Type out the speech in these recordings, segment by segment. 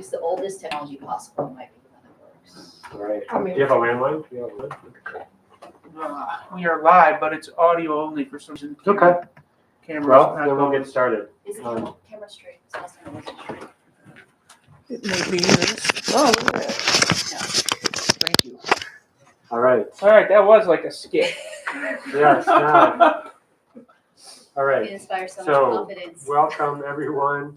use the oldest technology possible, it might be the one that works. Right. I mean- Do you have a landline? Do you have a landline? We are live, but it's audio only for some reason. Okay. Camera's Well, not then we'll going. get started. Is the camera straight? It's last time it wasn't straight. It may be yours. Oh, look at that. Thank you. All right. All right, that was like a skit. Yes, now. All It right. inspires so much So, confidence. welcome everyone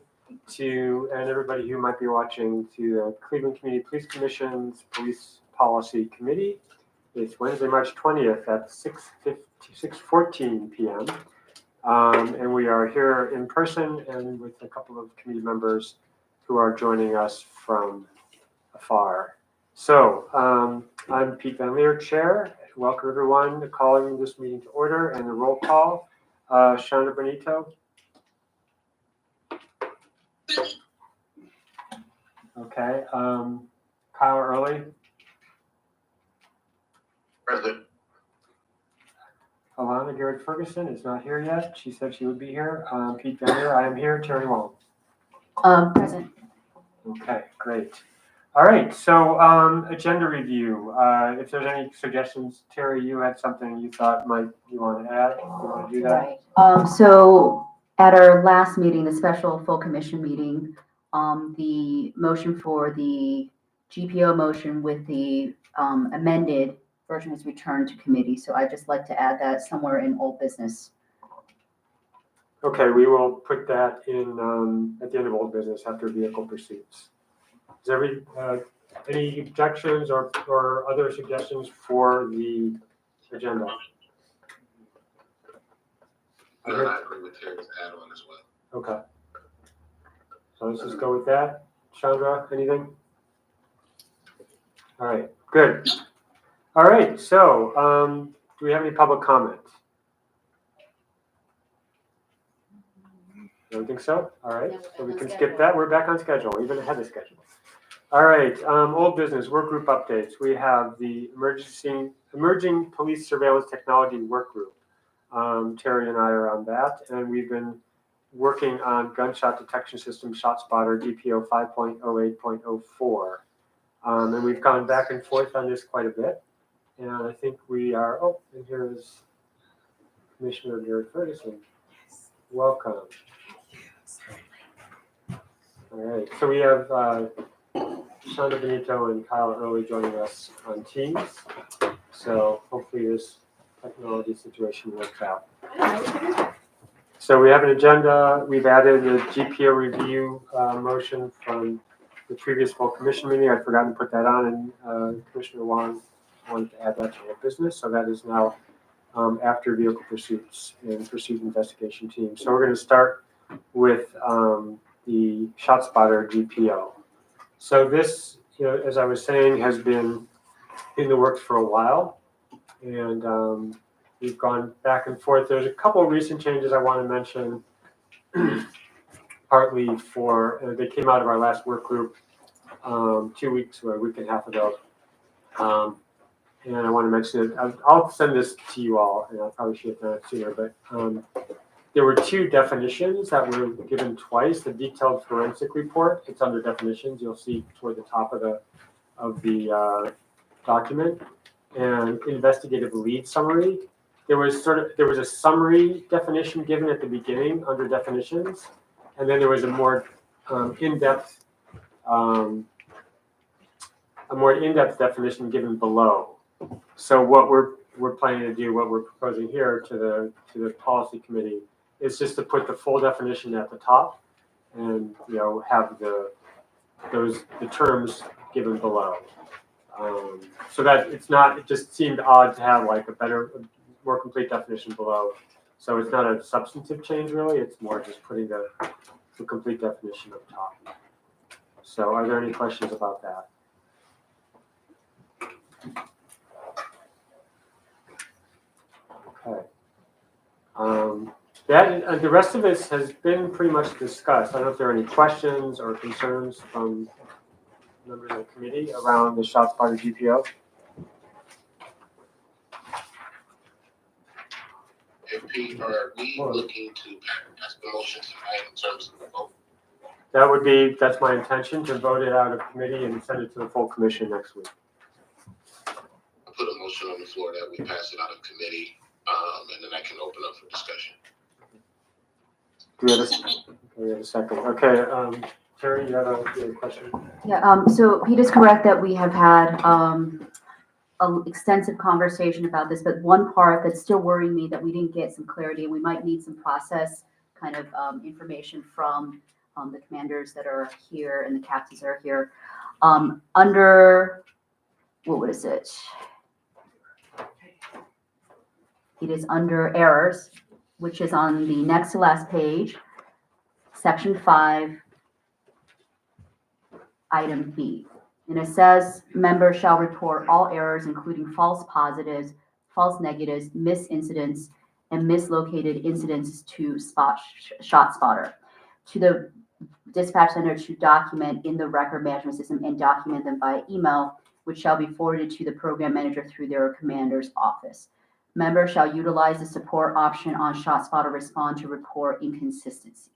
and everybody who might be watching to the Cleveland Community Police Commission's Police Policy Committee. It's Wednesday, March 20th at 6:14 p.m. And we are here in person and with a couple of committee members who are joining us from afar. So, I'm Pete Van Leer, Chair. Welcome everyone, calling this meeting to order and the roll call. Shonda Benito. Okay. Kyle Early. Present. Alana Garrett Ferguson is not here yet. She said she would be here. Pete Van Leer, I am here. Terry Wong. Present. Okay, great. All right, so agenda review. If there's any suggestions, Terry, you had something you thought you want to add? You want to do that? Right. So at our last meeting, the special full commission meeting, the motion for the GPO motion with the amended version was returned to committee. So I'd just like to add that somewhere in old business. Okay, we will put that in at the end of old business after vehicle pursuits. Is there any objections or other suggestions for the agenda? No, I agree with Terry's add-on as well. Okay. So let's just go with that. Chandra, anything? All right, good. All right, so do we have any public comment? Don't think so? All right, so we can skip that. We're back on schedule, even ahead of schedule. All right, old business, work group updates. We have the Emerging Police Surveillance Technology Work Group. Terry and I are on that, and we've been working on gunshot detection system ShotSpotter DPO 5.08.04. And we've gone back and forth on this quite a bit. And I think we are, and here is Commissioner Garrett Ferguson. Welcome. All right, so we have Shonda Benito and Kyle Early joining us on Teams. So hopefully this technology situation works out. So we have an agenda. We've added a GPO review motion from the previous full commission meeting. I'd forgotten to put that on, and Commissioner Wong wanted to add that to our business. So that is now after vehicle pursuits and pursuit investigation team. So we're going to start with the ShotSpotter GPO. So this, as I was saying, has been in the works for a while, and we've gone back and forth. There's a couple of recent changes I want to mention, partly they came out of our last work group 2 weeks or a week and a half ago. And I want to mention it. I'll send this to you all, and I probably should have done it sooner, but there were two definitions that were given twice. The detailed forensic report, it's under definitions. You'll see toward the top of the document, and investigative lead summary. There was a summary definition given at the beginning under definitions, and then there was a more in-depth definition given below. So what we're planning to do, what we're proposing here to the policy committee, is just to put the full definition at the top, and have the terms given below. So that it just seemed odd to have like a more complete definition below. So it's not a substantive change really, it's more just putting the complete definition up top. So are there any questions about that? Okay. The rest of this has been pretty much discussed. I don't know if there are any questions or concerns from members of the committee around the ShotSpotter GPO. And Pete, are we looking to pass the motion tonight in terms of the vote? That's my intention, to vote it out of committee and send it to the full commission next week. I put a motion on the floor that we pass it out of committee, and then I can open up for discussion. Do we have a second? Okay, Terry, you have a question? Yeah, so Pete is correct that we have had an extensive conversation about this, but one part that's still worrying me that we didn't get some clarity, and we might need some process kind of information from the commanders that are here and the captains that are here. Under, what is it? It is under errors, which is on the next to last page, section 5, item B. And it says, members shall report all errors, including false positives, false negatives, missed incidents, and mislocated incidents to ShotSpotter, to the dispatch center to document in the record management system and document them by email, which shall be forwarded to the program manager through their commander's office. Members shall utilize the support option on ShotSpotter Respond to report inconsistencies.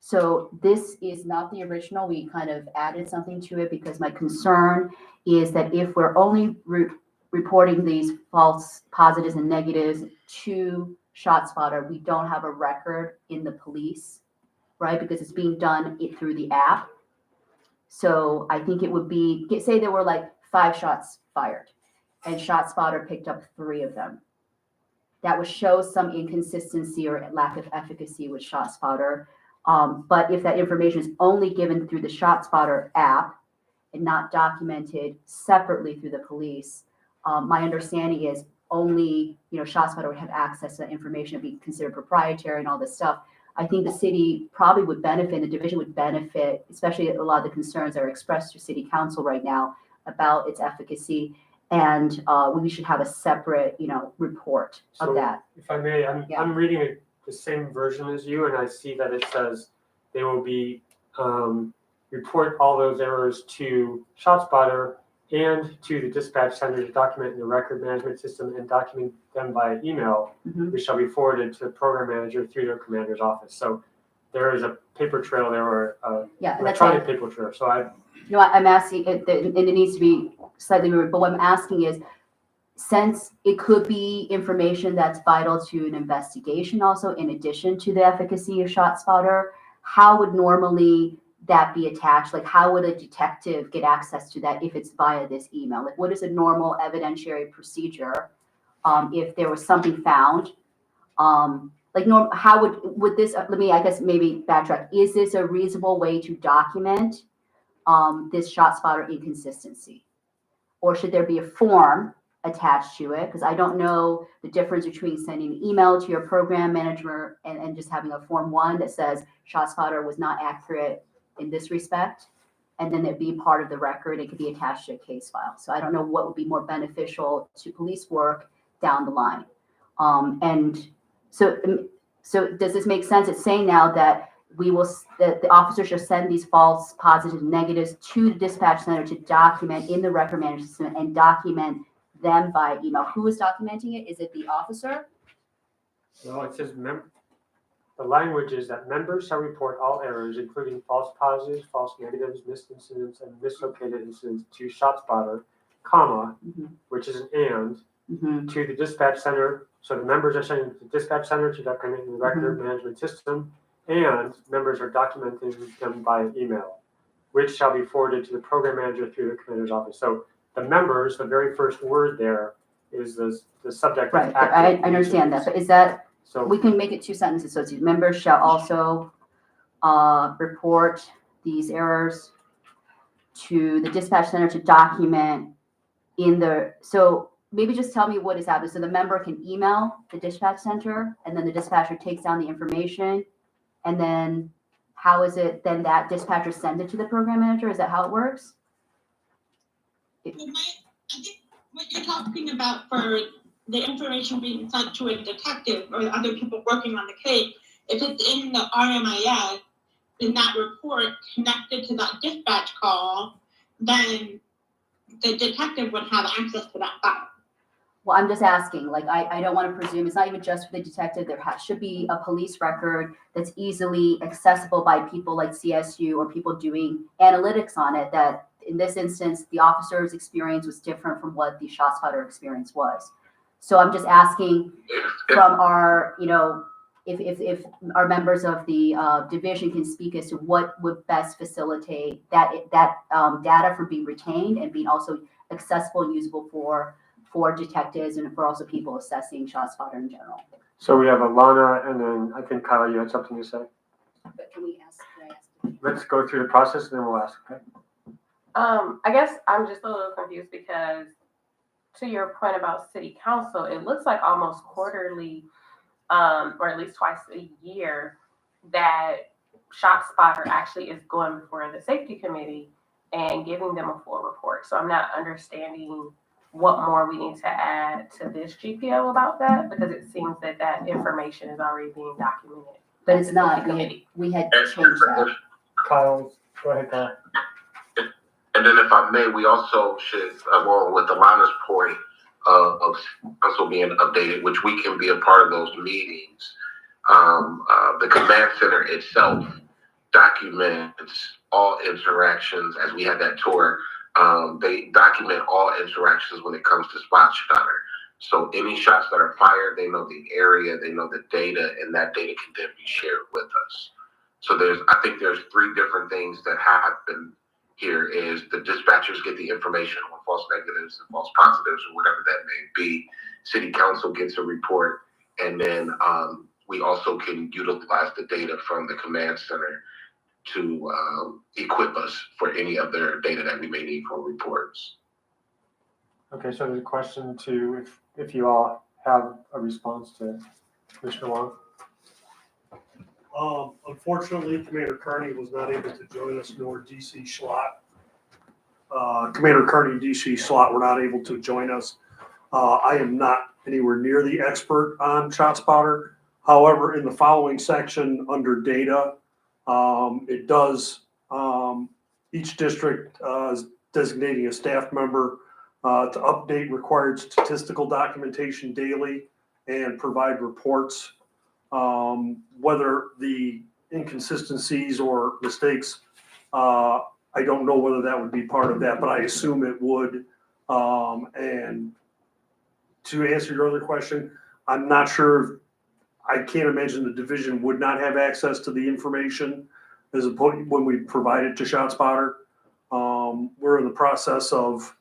So this is not the original. We kind of added something to it because my concern is that if we're only reporting these false positives and negatives to ShotSpotter, we don't have a record in the police, right? Because it's being done through the app. So I think it would be, say there were like 5 shots fired and ShotSpotter picked up 3 of them. That would show some inconsistency or lack of efficacy with ShotSpotter. But if that information is only given through the ShotSpotter app and not documented separately through the police, my understanding is only, ShotSpotter would have access to that information and be considered proprietary and all this stuff. I think the city probably would benefit, the division would benefit, especially a lot of the concerns that are expressed to city council right now about its efficacy. And we should have a separate, report of that. If I may, I'm reading the same version as you, and I see that it says they will be report all those errors to ShotSpotter and to the dispatch center to document in the record management system and document them by email, which shall be forwarded to the program manager through their commander's office. So there is a paper trail there, or electronic paper trail. So I'm asking, and it needs to be slightly moved, but what I'm asking is, since it could be information that's vital to an investigation also, in addition to the efficacy of ShotSpotter, how would normally that be attached? Like, how would a detective get access to that if it's via this email? Like, what is a normal evidentiary procedure if there was something found? How would this, I guess maybe backtrack. Is this a reasonable way to document this ShotSpotter inconsistency? Or should there be a form attached to it? Because I don't know the difference between sending an email to your program manager and just having a form 1 that says ShotSpotter was not accurate in this respect, and then it'd be part of the record. It could be attached to a case file. So I don't know what would be more beneficial to police work down the line. And so does this make sense? It's saying now that that the officer should send these false positives and negatives to the dispatch center to document in the record management system and document them by email. Who is documenting it? Is it the officer? No, it says the language is that members shall report all errors, including false positives, false negatives, missed incidents, and mislocated incidents to ShotSpotter, which is an and, to the dispatch center. So the members are sending to the dispatch center to document in the record management system, and members are documenting them by email, which shall be forwarded to the program manager through the commander's office. So the members, the very first word there is the subject. Right, I understand that, but is that, so we can make it 2 sentences. So it's members shall also report these errors to the dispatch center to document in the, so maybe just tell me what is happening. So the member can email the dispatch center, and then the dispatcher takes down the information, and then how is it then that dispatcher sends it to the program manager? Is that how it works? I think what you're talking about for the information being sent to a detective or other people working on the case, if it's in the RMIS, in that report connected to that dispatch call, then the detective would have access to that file. Well, I'm just asking, like, I don't want to presume, it's not even just for the detective, there should be a police record that's easily accessible by people like CSU or people doing analytics on it, that in this instance, the officer's experience was different from what the ShotSpotter experience was. So I'm just asking from our, if our members of the division can speak as to what would best facilitate that data from being retained and being also accessible and usable for detectives and for also people assessing ShotSpotter in general. So we have Alana, and then I think Kyle, you had something to say. But can I ask? Let's go through the process and then we'll ask. Okay? I guess I'm just a little confused because to your point about city council, it looks like almost quarterly, or at least twice a year, that ShotSpotter actually is going before the safety committee and giving them a full report. So I'm not understanding what more we need to add to this GPO about that, because it seems that that information is already being documented. But it's at the not, safety committee. we had changed that. Kyle, go ahead, Kyle. And then if I may, we also should, along with Alana's point of council being updated, which we can be a part of those meetings. The command center itself documents all interactions. As we had that tour, they document all interactions when it comes to spot shotter. So any shots that are fired, they know the area, they know the data, and that data can then be shared with us. So I think there's 3 different things that happen here. Is the dispatchers get the information on false negatives and false positives or whatever that may be. City council gets a report, and then we also can utilize the data from the command center to equip us for any other data that we may need for reports. Okay, so there's a question to if you all have a response to Commissioner Wong. Unfortunately, Commander Kearney was not able to join us, nor DC Schlott. Commander Kearney and DC Schlott were not able to join us. I am not anywhere near the expert on ShotSpotter. However, in the following section under data, it does, each district is designating a staff member to update required statistical documentation daily and provide reports. Whether the inconsistencies or mistakes, I don't know whether that would be part of that, but I assume it would. And to answer your other question, I'm not sure. I can't imagine the division would not have access to the information as opposed when we provide it to ShotSpotter. We're in the process of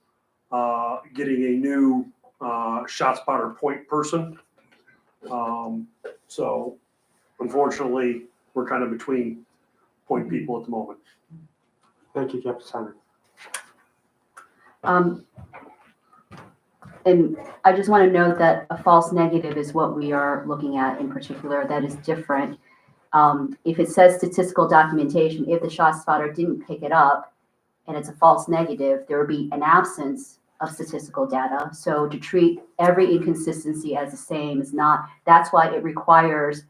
getting a new ShotSpotter point person. So unfortunately, we're kind of between point people at the moment. Thank you, Captain Simon. And I just want to note that a false negative is what we are looking at in particular. That is different. If it says statistical documentation, if the ShotSpotter didn't pick it up and it's a false negative, there would be an absence of statistical data. So to treat every inconsistency as the same is not, that's why it requires,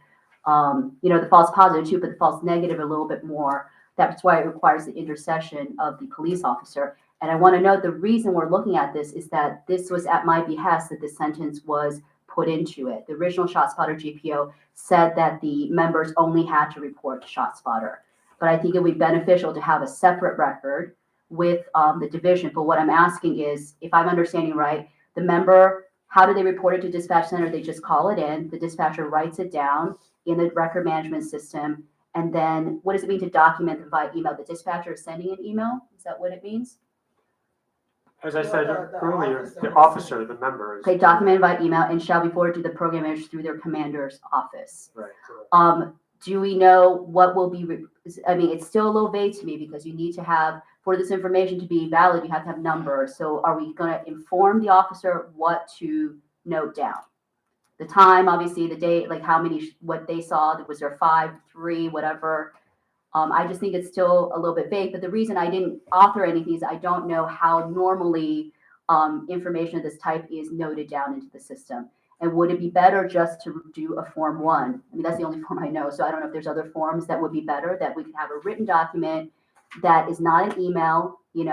the false positive too, but the false negative a little bit more. That's why it requires the intercession of the police officer. And I want to note the reason we're looking at this is that this was at my behest that the sentence was put into it. The original ShotSpotter GPO said that the members only had to report to ShotSpotter. But I think it would be beneficial to have a separate record with the division. But what I'm asking is, if I'm understanding right, the member, how do they report it to dispatch center? They just call it in. The dispatcher writes it down in the record management system. And then what does it mean to document them by email? The dispatcher is sending an email? Is that what it means? As I said earlier, the officer, the member is. Okay, documented by email and shall be forwarded to the program manager through their commander's office. Right. Do we know what will be, it's still a little vague to me because you need to have, for this information to be valid, you have to have numbers. So are we going to inform the officer what to note down? The time, obviously, the date, like how many, what they saw, was there 5, 3, whatever. I just think it's still a little bit vague, but the reason I didn't author anything is I don't know how normally information of this type is noted down into the system. And would it be better just to do a Form 1? I mean, that's the only form I know. So I don't know if there's other forms that would be better, that we could have a written document that is not an email. You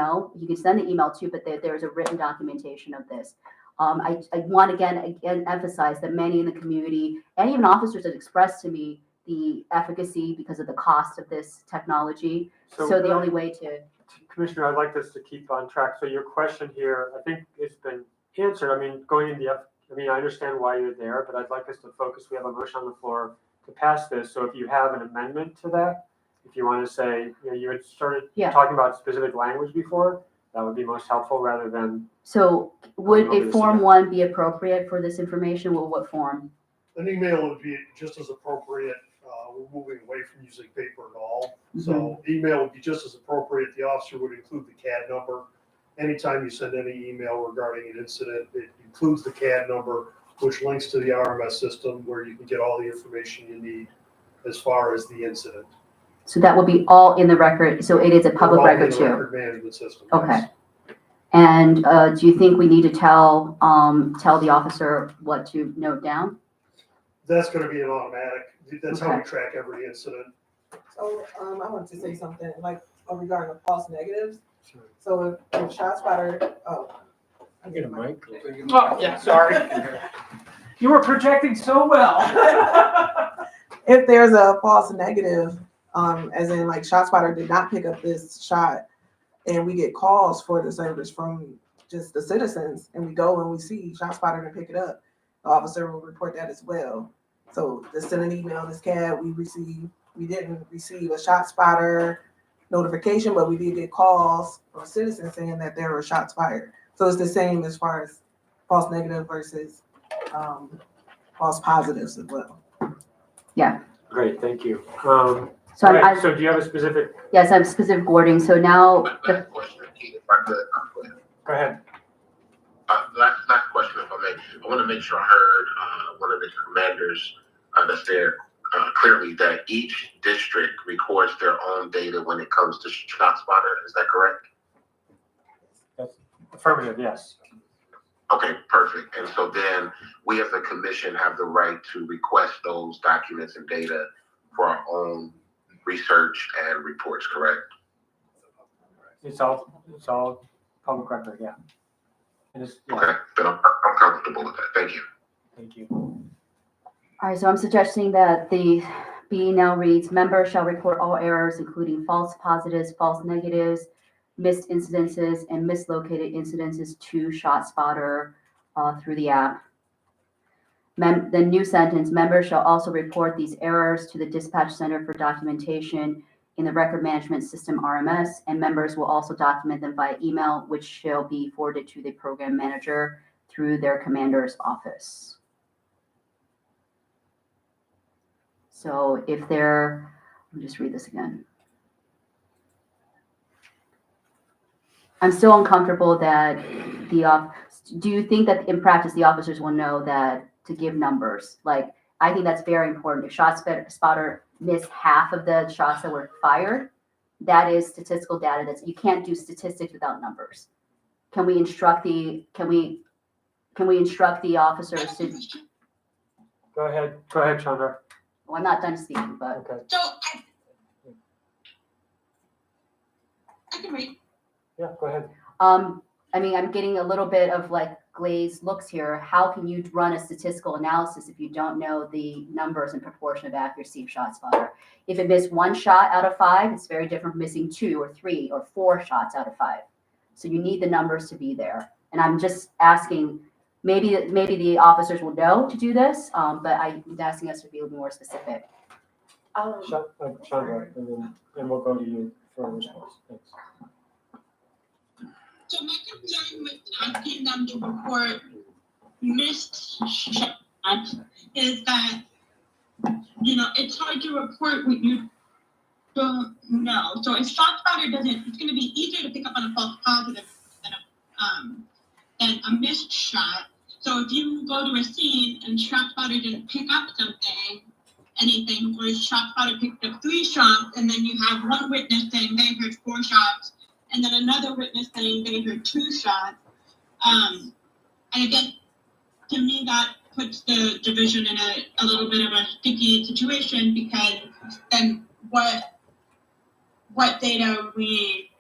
can send the email too, but there's a written documentation of this. I want again emphasize that many in the community and even officers have expressed to me the efficacy because of the cost of this technology. So the only way to. Commissioner, I'd like this to keep on track. So your question here, I think it's been answered. I mean, going in I understand why you're there, but I'd like us to focus. We have a motion on the floor to pass this. So if you have an amendment to that, if you want to say, you had started talking about specific language before, that would be most helpful rather than. So would a Form 1 be appropriate for this information? Well, what form? An email would be just as appropriate. We're moving away from using paper at all. So email would be just as appropriate. The officer would include the CAD number. Anytime you send any email regarding an incident, it includes the CAD number, which links to the RMS system where you can get all the information you need as far as the incident. So that will be all in the record. So it is a public All in record the too. Record management system. Okay. Yes. And do you think we need to tell the officer what to note down? That's going to be an automatic. That's how we track every incident. So, I wanted to say something like regarding the false negatives. So if ShotSpotter, I get a mic. Oh, yeah, sorry. You were projecting so well. If there's a false negative, as in like ShotSpotter did not pick up this shot, and we get calls for the service from just the citizens, and we go and we see ShotSpotter didn't pick it up, the officer will report that as well. So just send an email, this CAD, we didn't receive a ShotSpotter notification, but we did get calls from citizens saying that there were shots fired. So it's the same as far as false negative versus false positives as well. Yeah. Great, thank you. So So do you have a specific? Yes, I have specific wording. So now. Last question, if I could. Go ahead. Last question, if I may. I want to make sure I heard one of the commanders that's there clearly that each district records their own data when it comes to ShotSpotter. Is that correct? That's affirmative, yes. Okay, perfect. And so then we as a commission have the right to request those documents and data for our own research and reports, correct? It's all public record, yeah. Okay, then I'm comfortable with that. Thank you. Thank you. All right, so I'm suggesting that the B now reads, members shall report all errors, including false positives, false negatives, missed incidences, and mislocated incidences to ShotSpotter through the app. The new sentence, members shall also report these errors to the Dispatch Center for documentation in the Record Management System RMS, and members will also document them via email, which shall be forwarded to the program manager through their commander's office. So if they're, let me just read this again. I'm still uncomfortable that do you think that in practice the officers will know that to give numbers? Like, I think that's very important. If ShotSpotter missed half of the shots that were fired, that is statistical data. You can't do statistics without numbers. Can we instruct the officers to? Go ahead, Chandra. Well, I'm not done speaking, but. Okay. So I can wait. Yeah, go ahead. I mean, I'm getting a little bit of like glazed looks here. How can you run a statistical analysis if you don't know the numbers and proportion of accuracy of ShotSpotter? If it missed 1 shot out of 5, it's very different from missing 2 or 3 or 4 shots out of 5. So you need the numbers to be there. And I'm just asking, maybe the officers will know to do this, but I'm asking us to be a little more specific. Chandra, and we'll go to you for a response. Thanks. So my concern with asking them to report missed shots is that, it's hard to report what you don't know. So if ShotSpotter doesn't, it's going to be easier to pick up on a false positive than a missed shot. So if you go to a scene and ShotSpotter didn't pick up anything, or ShotSpotter picked up 3 shots, and then you have one witness saying they heard 4 shots, and then another witness saying they heard 2 shots. And again, to me, that puts the division in a little bit of a sticky situation, because then what data we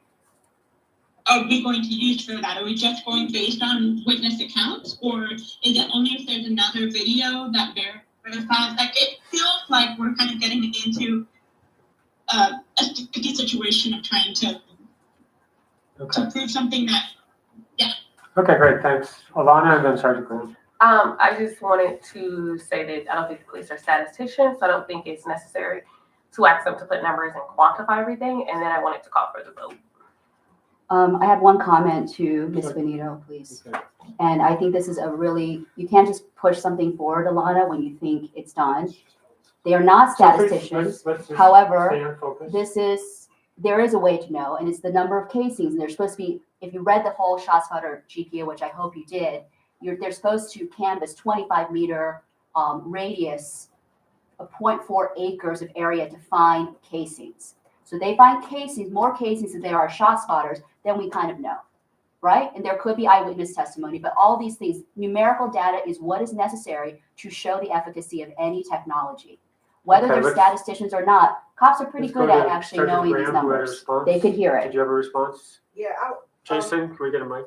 are we going to use for that? Are we just going based on witness accounts, or is it only if there's another video that verifies? Like, it feels like we're kind of getting into a sticky situation of trying to prove something that. Okay, great, thanks. Alana and then Sergeant Graham. I just wanted to say that I don't think the police are statisticians, so I don't think it's necessary to ask them to put numbers and quantify everything, and then I wanted to call for the vote. I have one comment to Ms. Benito, please. Okay. And I think this is you can't just push something forward, Alana, when you think it's done. They are not So please, statisticians. let's just However, stay on focus. there is a way to know, and it's the number of casings. And they're supposed to be, if you read the whole ShotSpotter GPO, which I hope you did, they're supposed to canvass 25-meter radius, a 0.4 acres of area to find casings. So they find casings, more casings than there are shot spotters, then we kind of know, right? And there could be eyewitness testimony, but all these things, numerical data is what is necessary to show the efficacy of any technology. Whether Okay, they're statisticians or not, cops are pretty let's good go at to actually Sergeant knowing Graham, these who had a numbers. response. They could hear Did it. you have a response? Yeah, Jason, can we get a mic?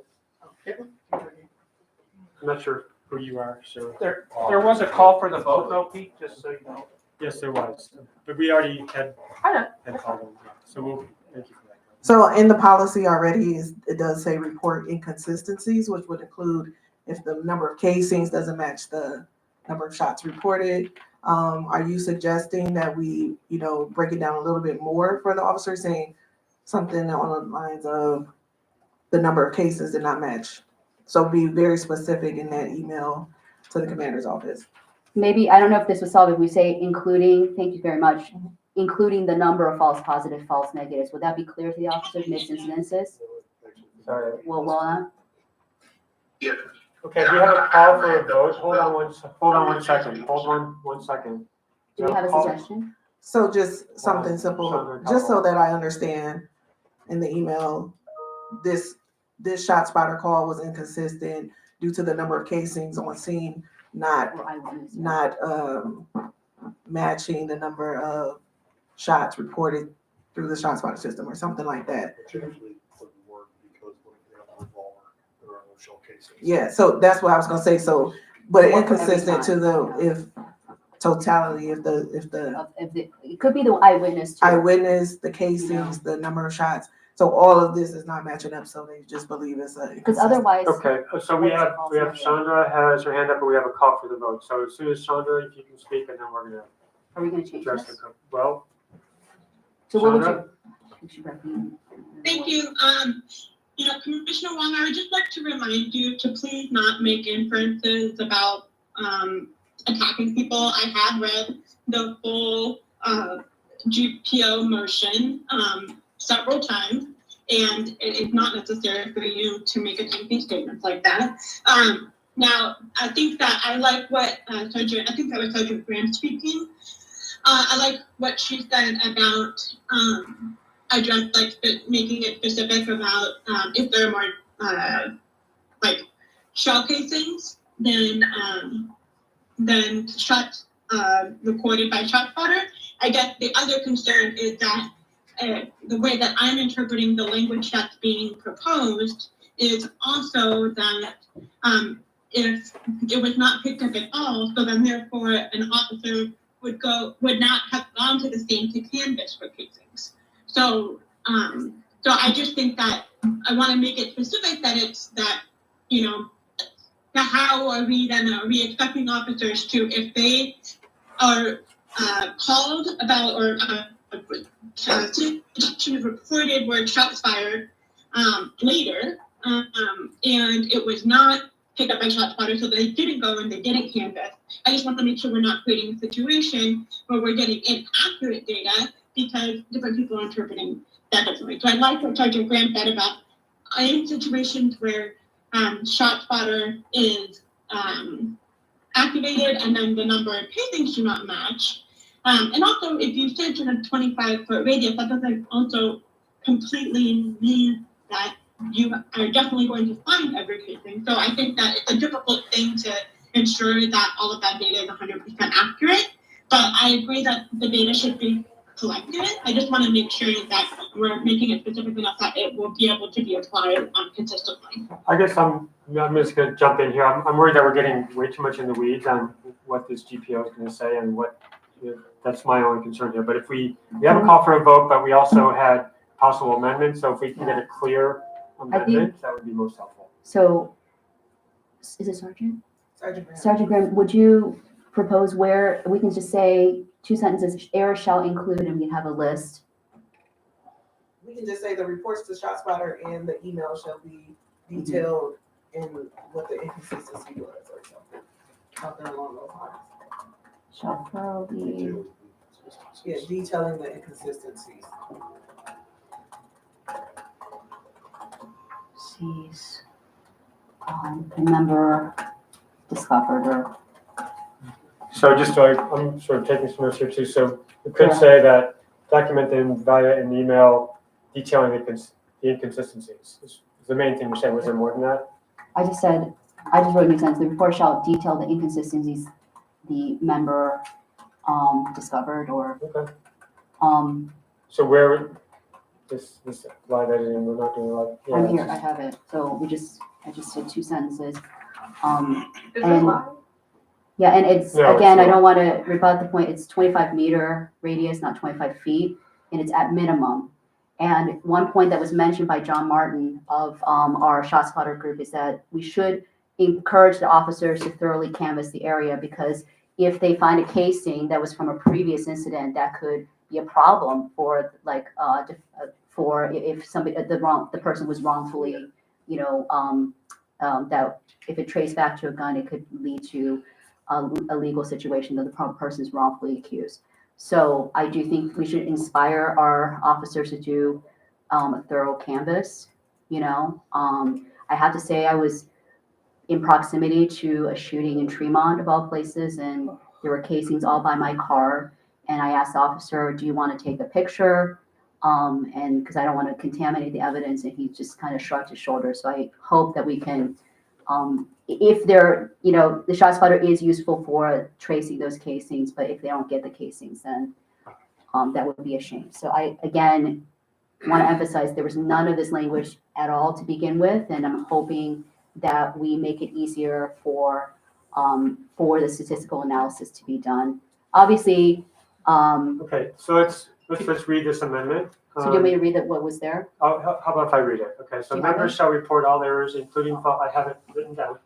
I'm not sure who you are, so. There was a call for the vote though, Pete, just so you know. Yes, there was, but we already had I know. called them, so thank you for that. so in the policy already it does say report inconsistencies, which would include if the number of casings doesn't match the number of shots reported. Are you suggesting that we, break it down a little bit more for the officer, saying something on the lines of the number of cases did not match? So be very specific in that email to the commander's office. Maybe, I don't know if this was solved, if we say including, thank you very much, including the number of false positive, false negatives. Would that be clear to the officers, missed incidences? Sorry. Well, Yeah. Okay, we have a call for a vote. Hold on one second. Hold one second. do we have a call- suggestion? So just something Chandra, simple, call just so roll. that I understand in the email, this shot spotter call was inconsistent due to the number of casings on scene not Or eyewitness? matching the number of shots reported through the shot spotter system or something like that. Which usually wouldn't work because when you have a revolver, there are no shell casings. Yeah, so that's what I was gonna say, so, but Every inconsistent to time. if totality, if the It could be the eyewitness too. eyewitness, the casings, the number of shots, so all of this is not matching up, so they just believe it's a. Because otherwise, Okay, so we have Chandra has her hand up, but we have a call for the vote. So as soon as Chandra, if you can speak, and then we're gonna are we gonna change address this? the, well, So what would Chandra? you? Thank you. Commissioner Wong, I would just like to remind you to please not make inferences about attacking people. I have read the full GPO motion several times, and it is not necessary for you to make attacking statements like that. Now, I think that I like what Sergeant Graham speaking. I like what she said about making it specific about if there are more shell casings than shots recorded by shot spotter. I guess the other concern is that the way that I'm interpreting the language that's being proposed is also that if it was not picked up at all, so then therefore an officer would not have gone to the scene to canvass for casings. So I just think that I want to make it specific that it's that, how are we expecting officers to, if they are called about or situation reported where shots fired later, and it was not picked up by shot spotter, so they didn't go and they didn't canvass. I just want to make sure we're not creating a situation where we're getting inaccurate data because different people are interpreting that differently. So I like what Sergeant Graham said about in situations where shot spotter is activated and then the number of casings do not match. And also, if you search in a 25-foot radius, that doesn't also completely mean that you are definitely going to find every casing. So I think that it's a difficult thing to ensure that all of that data is 100% accurate. But I agree that the data should be collected it. I just want to make sure that we're making it specific enough that it will be able to be applied consistently. I guess I'm just gonna jump in here. I'm worried that we're getting way too much in the weeds on what this GPO is gonna say and what, that's my only concern here. But if we have a call for a vote, but we also had possible amendments, so if we can get a clear amendment, that would be most helpful. So, is it Sergeant? Sergeant Graham. Sergeant Graham, would you propose where, we can just say 2 sentences, errors shall include, and we have a list. We can just say the reports to ShotSpotter and the email shall be detailed in what the inconsistency was or something. Something along those lines. Shall thoroughly, Yeah, detailing the inconsistencies. sees, member discovered or. So just like, I'm sort of taking some notes here too. So we could say that document them via an email detailing the inconsistencies. Is the main thing you're saying. Was there more than that? I just wrote in the sentence, the report shall detail the inconsistencies the member, discovered or, Okay. So where, this line editing, we're not doing like. Yeah, I'm here, I have it. So I just did 2 sentences. Is And- it live? Yeah, and it's, No, it's again, I not. don't want to rebut the point, it's 25-meter radius, not 25 feet, and it's at minimum. And one point that was mentioned by John Martin of our ShotSpotter group is that we should encourage the officers to thoroughly canvass the area, because if they find a casing that was from a previous incident, that could be a problem for like, for if somebody, the person was wrongfully, that if it traced back to a gun, it could lead to a legal situation that the person is wrongfully accused. So I do think we should inspire our officers to do a thorough canvass, I have to say I was in proximity to a shooting in Tremont of all places, and there were casings all by my car. And I asked the officer, do you want to take a picture? And because I don't want to contaminate the evidence, and he just kind of shrugged his shoulders. So I hope that we can, if they're, the ShotSpotter is useful for tracing those casings, but if they don't get the casings, then that would be a shame. So I, again, want to emphasize there was none of this language at all to begin with, and I'm hoping that we make it easier for the statistical analysis to be done. Obviously, Okay, so let's read this amendment. so do you want me to read what was there? How about if I read it? Okay, so Do you have members shall report all errors, including, I have it written down.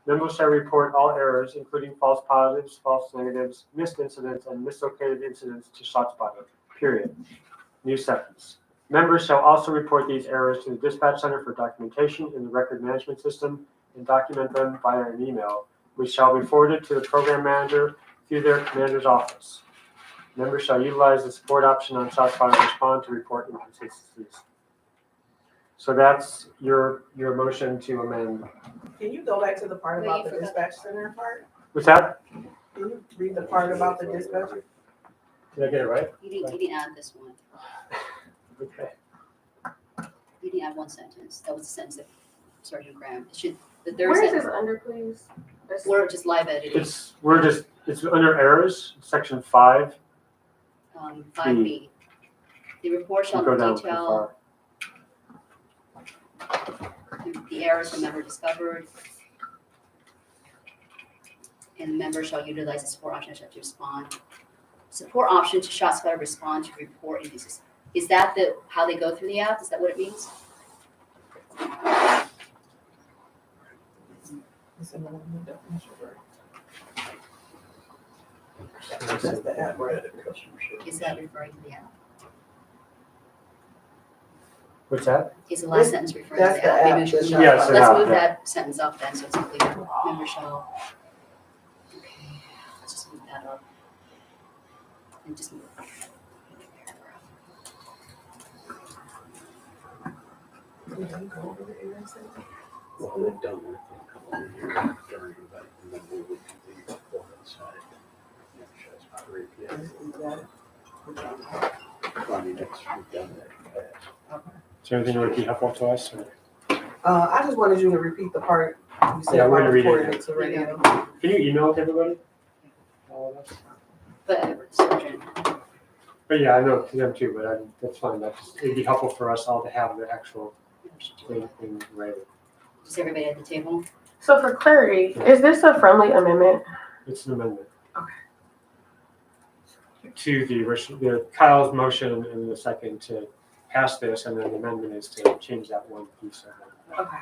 Members shall report all errors, including false positives, false negatives, missed incidents, and mislocated incidents to ShotSpotter, period. New sentence. Members shall also report these errors to the dispatch center for documentation in the record management system and document them via an email, which shall be forwarded to the program manager through their commander's office. Members shall utilize the support option on ShotSpotter Respond to report inconsistencies. So that's your motion to amend. Can you go back to the part Wait, about you the forgot. dispatch center part? What's that? Can you read the part about the dispatcher? Did I get it right? You didn't add this one. Okay. You didn't add one sentence. That was the sentence that Sergeant Graham. It should, the third Where is sentence, this under, please? we're just live editing, It's under errors, section 5. 5B. The report shall Go down too detail far. the errors the member discovered. And the member shall utilize the support option to respond. Support option to ShotSpotter Respond to report inconsistencies. Is that how they go through the app? Is that what it means? It's in the definition, right? That's the app, right? Is that referring to the app? What's that? Is the last sentence referring to That's the the app? Maybe app, we should the move- Yes, the Let's app, move yeah. that sentence up then, so it's clear. Member shall. Okay, let's just move that up. And just move. Well, they've done it a couple of years during, but then we would do the report inside. Yeah, shows my repeat. I mean, we've done that in the past. Is there anything that would be helpful to us? Or? I just wanted you to repeat the part you said Yeah, we're about gonna read it reporting again. it to radio. Can you email it to everybody? All of us? But Sergeant, But yeah, I know them too, but that's fine. It'd be helpful for us all to have the actual thing ready. Just everybody at the table? So for clarity, is this a friendly amendment? It's an amendment. Okay. To the original, Kyle's motion and the second to pass this, and then the amendment is to change that one piece of it. Okay.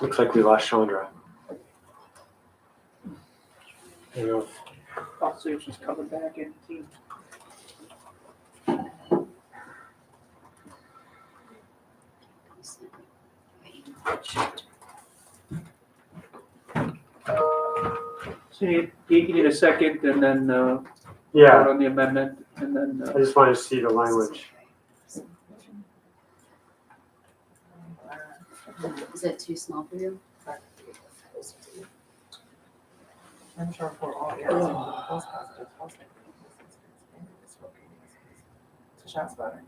Looks like we lost Chandra. I don't know if I'll see if she's coming back in team. So you need a second and then, yeah, vote on the amendment and then, I just want to see the language. Is that too small for you? I'm sure for all areas of the false positive, false negative, to ShotSpotter.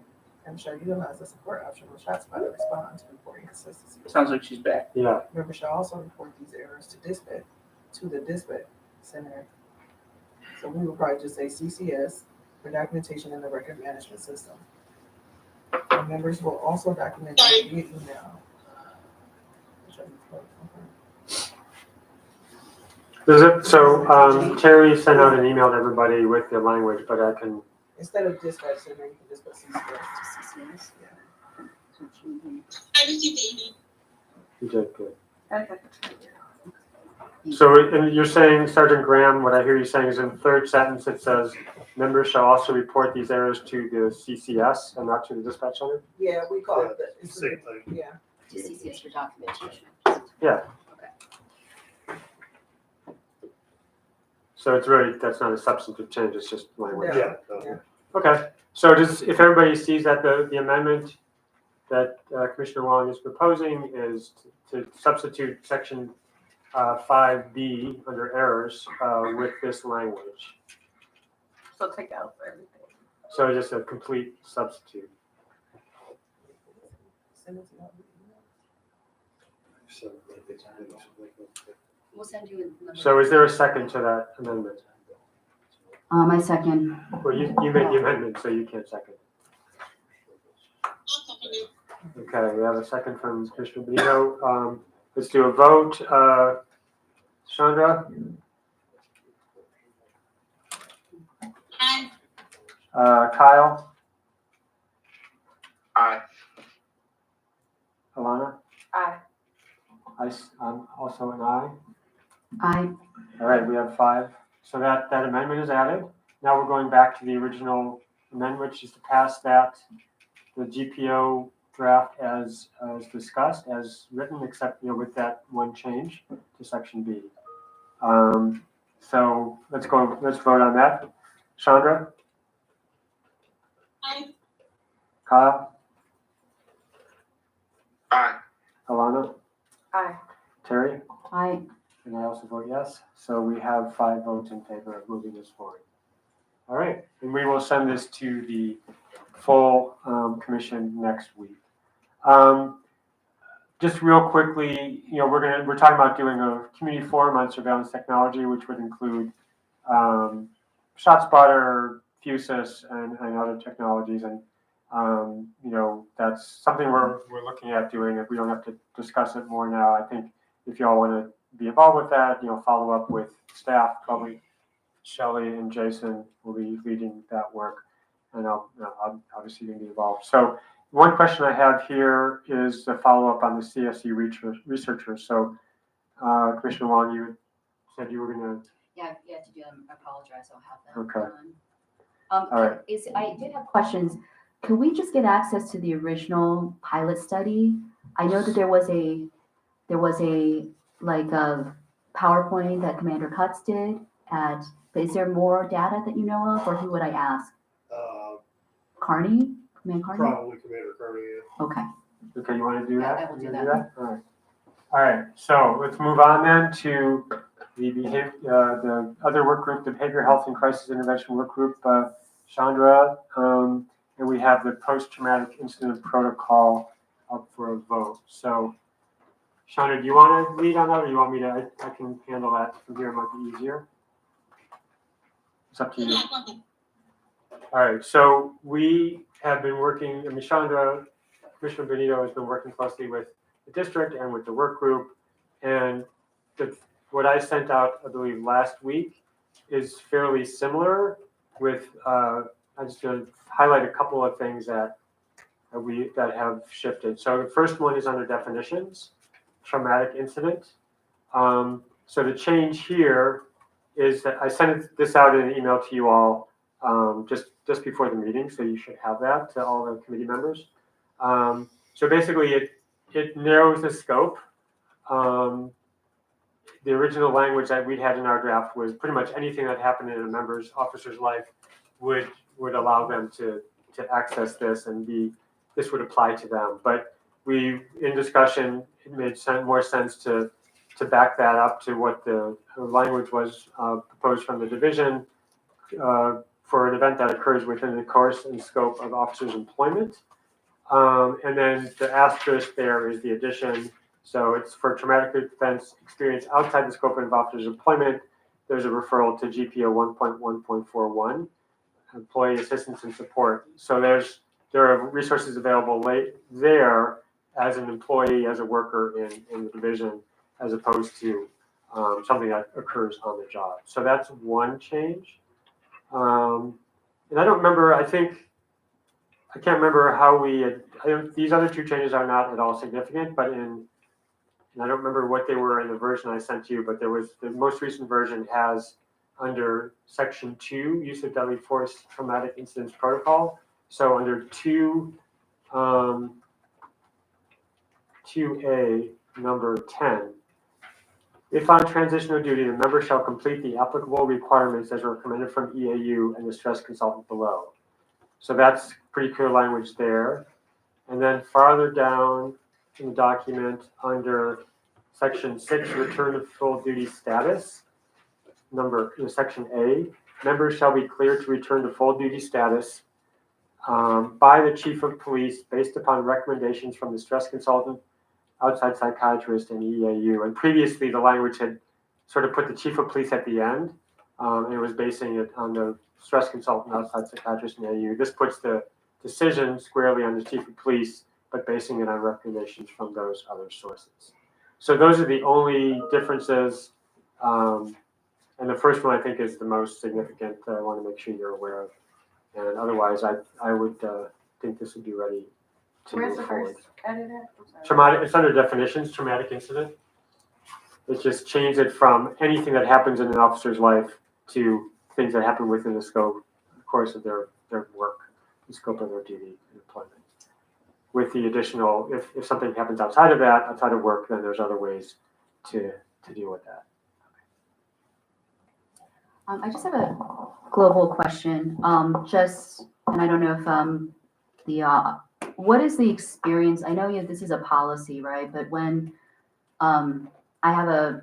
I'm sure utilize the support option with ShotSpotter respond to reporting consistency. sounds like she's back. Yeah, Members shall also report these errors to the dispatch center. So we will probably just say CCS for documentation in the record management system. And members will also document via email. so Terry sent out an email to everybody with the language, but I can, Instead of dispatch center, you can just put CCS. CCS? I received the email. you did good. Okay. So and you're saying, Sergeant Graham, what I hear you saying is in the third sentence, it says, members shall also report these errors to the CCS and not to the dispatch center? Yeah, we call it the, it's Same the, thing. yeah. To CCS for documentation. Yeah. Okay. So it's really, that's not a substantive change, it's just language. Yeah. Yeah. Okay, so just, if everybody sees that the amendment that Commissioner Wong is proposing is to substitute section 5B under errors with this language. So take out everything. So just a complete substitute. Send it to them. We'll send you a number. So is there a second to that amendment? I second. Well, you made the amendment, so you can't second. I'll second it. Okay, we have a second from Commissioner Benito. Let's do a vote. Chandra? Aye. Kyle? Aye. Alana? Aye. I'm also an aye. I, All right, we have 5. So that amendment is added. Now we're going back to the original amendment, which is to pass that, the GPO draft as discussed, as written, except, with that one change to section B. So let's vote on that. Chandra? Aye. Kyle? Aye. Alana? Aye. Terry? I, And I also vote yes. So we have 5 votes in favor of moving this forward. All right, and we will send this to the full commission next week. Just real quickly, we're talking about doing a community forum on surveillance technology, which would include ShotSpotter, Fusus, and other technologies. And that's something we're looking at doing. If we don't have to discuss it more now, I think if y'all want to be involved with that, follow up with staff, probably Shelley and Jason will be leading that work, and I'm obviously going to be involved. So one question I have here is a follow-up on the CSE researchers. So Commissioner Wong, you said you were going to. Yeah, to do them. I apologize. I'll have that. Okay. All right. I did have questions. Could we just get access to the original pilot study? I know that there was a like a PowerPoint that Commander Cutts did but is there more data that you know of, or who would I ask? Carney? Command Carney? Probably Commander Carney. Okay. Okay, you want to do Yeah, that? I will do You that. wanna All right. All right. So let's move on then to the other work group, the Behavioral Health and Crisis Intervention Work Group, Chandra, and we have the post-traumatic incident protocol up for a vote. So Shonda, do you want to lead on that, or you want me to? I can handle that from here. It might be easier. It's up to you. Yeah, go ahead. All right, so we have been working, Shonda, Commissioner Benito has been working closely with the district and with the work group. And what I sent out, I believe, last week is fairly similar with, I'm just going to highlight a couple of things that have shifted. So the first one is under definitions, traumatic incident. So the change here is that I sent this out in an email to you all just before the meeting, so you should have that to all the committee members. So basically, it narrows the scope. The original language that we'd had in our draft was pretty much anything that happened in a officer's life would allow them to access this, and this would apply to them. But in discussion, it made more sense to back that up to what the language was proposed from the division for an event that occurs within the course and scope of officers' employment. And then the asterisk there is the addition. So it's for traumatic events experienced outside the scope of officers' employment. There's a referral to GPO 1.1.41, employee assistance and support. So there are resources available there as an employee, as a worker in the division, as opposed to something that occurs on the job. So that's one change. And I don't remember, I can't remember how these other two changes are not at all significant, but and I don't remember what they were in the version I sent you, but the most recent version has under section 2, use of deadly force traumatic incidents protocol. So under 2A, number 10, if on transition of duty, the member shall complete the applicable requirements as recommended from EAU and the stress consultant below. So that's pretty clear language there. And then farther down in the document under section 6, return to full duty status, section A, members shall be cleared to return to full duty status by the chief of police based upon recommendations from the stress consultant, outside psychiatrist, and EAU. And previously the language had sort of put the chief of police at the end, and it was basing it on the stress consultant, outside psychiatrist, and EAU. This puts the decision squarely on the chief of police, but basing it on recommendations from those other sources. So those are the only differences. And the first one I think is the most significant that I want to make sure you're aware of. And otherwise, I would think this would be ready to Where's move the forward. first edit at? I'm sorry. Traumatic, it's under definitions, traumatic incident. It just changed it from anything that happens in an officer's life to things that happen within the scope, of course, of their work, the scope of their duty and employment. With the additional, if something happens outside of that, outside of work, then there's other ways to deal with that. I just have a global question. And I don't know if what is the experience? I know this is a policy, right? But when I have a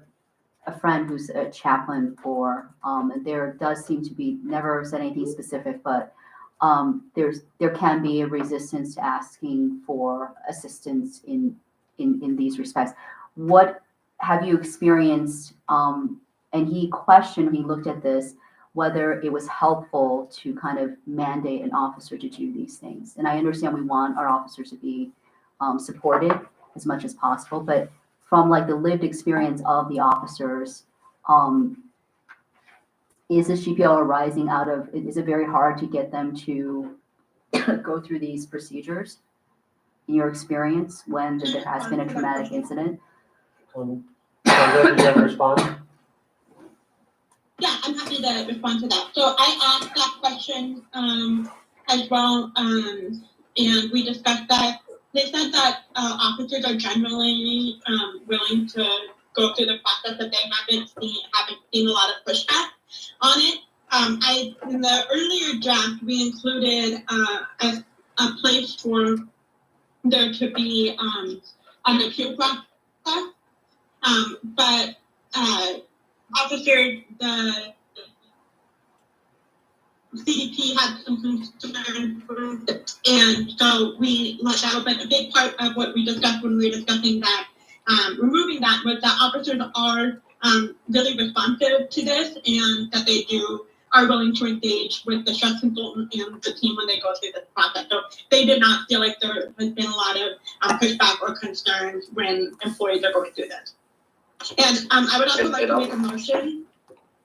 friend who's a chaplain for, there does seem to be, never said anything specific, but there can be a resistance to asking for assistance in these respects. What have you experienced? And he questioned, when he looked at this, whether it was helpful to kind of mandate an officer to do these things. And I understand we want our officers to be supported as much as possible, but from like the lived experience of the officers, is this GPO arising out of, is it very hard to get them to go through these procedures in your experience when there has been a traumatic incident? Sandra, did you have to respond? Yeah, I'm happy to respond to that. So I asked that question as well, and we discussed that. They said that officers are generally willing to go through the process, that they haven't seen a lot of pushback on it. In the earlier draft, we included a place for there to be an appeal process, but officer, the CDP had some concerns, and so we let that open. A big part of what we discussed when we were discussing that removing that, but that officers are really responsive to this, and that they are willing to engage with the stress consultant and the team when they go through this process. So they did not feel like there has been a lot of pushback or concerns when employees are going through this. And I would also like to make a motion.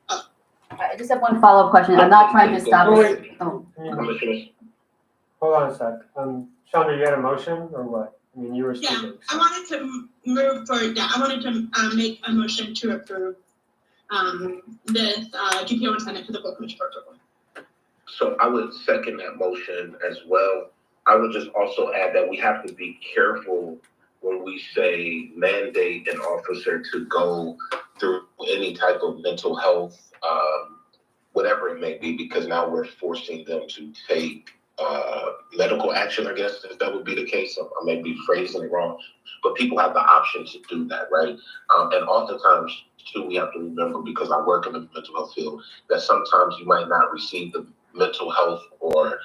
I just have one follow-up question. I'm not trying to stop this. Oh, Commissioners, Hold on a sec. Chandra, you had a motion or what? I mean, you were Yeah, speaking. I wanted to move for, I wanted to make a motion to approve this GPO and send it to the full commission for approval. so I would second that motion as well. I would just also add that we have to be careful when we say mandate an officer to go through any type of mental health, whatever it may be, because now we're forcing them to take medical action, I guess, if that would be the case. I may be phrasing it wrong, but people have the option to do that, right? And oftentimes, too, we have to remember, because I work in the mental health field, that sometimes you might not receive the mental health or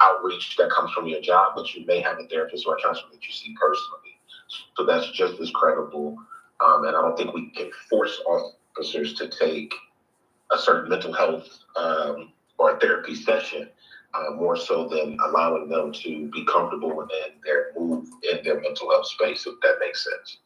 outreach that comes from your job, but you may have a therapist or a counselor that you see personally. So that's just as credible. And I don't think we can force officers to take a certain mental health or a therapy session, more so than allowing them to be comfortable in their move in their mental health space, if that makes sense.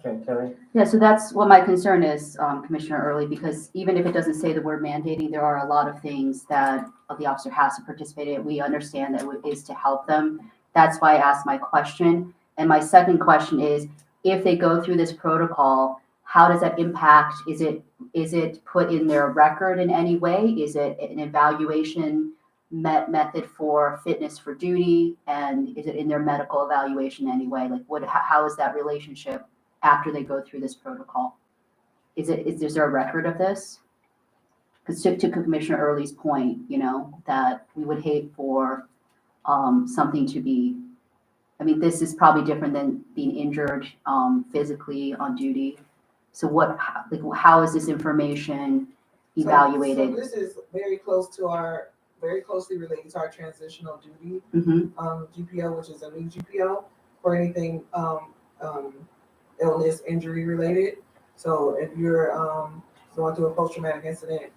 Okay, Terry? yeah, so that's what my concern is, Commissioner Early, because even if it doesn't say the word mandating, there are a lot of things that the officer has to participate in. We understand that it is to help them. That's why I asked my question. And my second question is, if they go through this protocol, how does that impact? Is it put in their record in any way? Is it an evaluation method for fitness for duty? And is it in their medical evaluation anyway? Like how is that relationship after they go through this protocol? Is there a record of this? Because to Commissioner Early's point, that we would hate for something to be, I mean, this is probably different than being injured physically on duty. So how is this information evaluated? So this is very closely related to our transitional duty GPO, which is a new GPO for anything illness, injury related. So if you're going through a post-traumatic incident,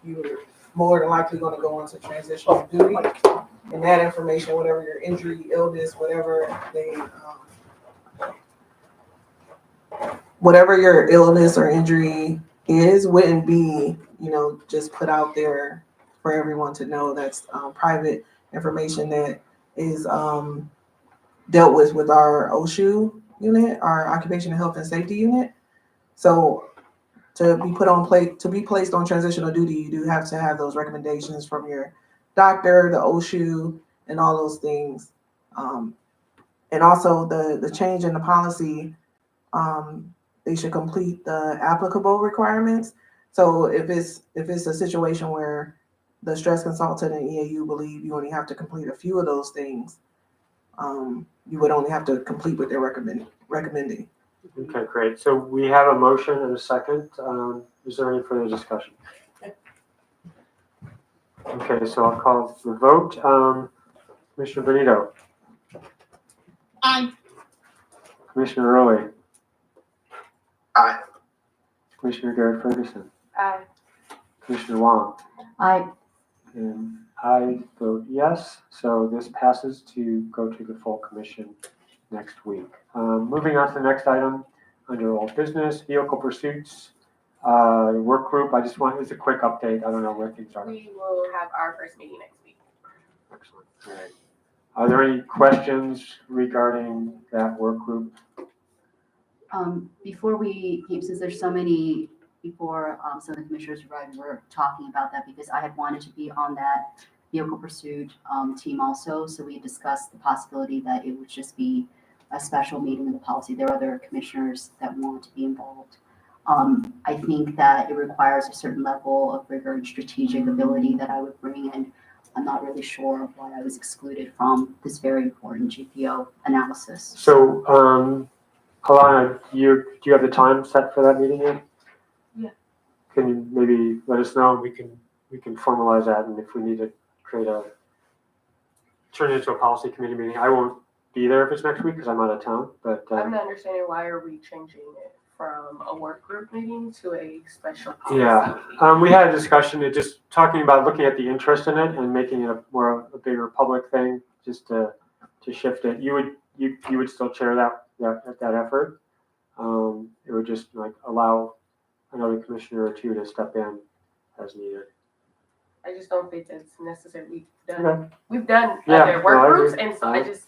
you're more than likely going to go into transitional duty. And that information, whatever your injury, illness, whatever your illness or injury is, wouldn't be, just put out there for everyone to know. That's private information that is dealt with our OSHU unit, our Occupational Health and Safety unit. So to be placed on transitional duty, you do have to have those recommendations from your doctor, the OSHU, and all those things. And also the change in the policy, they should complete the applicable requirements. So if it's a situation where the stress consultant and EAU believe you only have to complete a few of those things, you would only have to complete what they're recommending. Okay, great. So we have a motion and a second. Is there any further discussion? Okay, so I'll call the vote. Commissioner Benito. Aye. Commissioner Early. Aye. Commissioner Garrett Ferguson. Aye. Commissioner Wong. Aye. And I vote yes. So this passes to go to the full commission next week. Moving on to the next item under old business, vehicle pursuits work group. It's a quick update. I don't know where things are. We will have our first meeting next week. Excellent. All right. Are there any questions regarding that work group? Since there's so many, before some of the commissioners arrived, we're talking about that because I had wanted to be on that vehicle pursuit team also. So we discussed the possibility that it would just be a special meeting of the policy. There are other commissioners that want to be involved. I think that it requires a certain level of rigor and strategic ability that I would bring in. I'm not really sure why I was excluded from this very important GPO analysis. So, Alana, do you have the time set for that meeting yet? Yeah. Can you maybe let us know? We can formalize that, and if we need to turn it into a policy committee meeting, I won't be there if it's next week because I'm out of town, but, I'm not understanding why are we changing it from a work group meeting to a special policy yeah. meeting? We had a discussion, just talking about looking at the interest in it and making it a bigger public thing, just to shift it. You would still chair that effort. It would just like allow another commissioner or two to step in as needed. I just don't think that's necessary. Okay. We've done Yeah, other no, I work groups, agree. and so I just,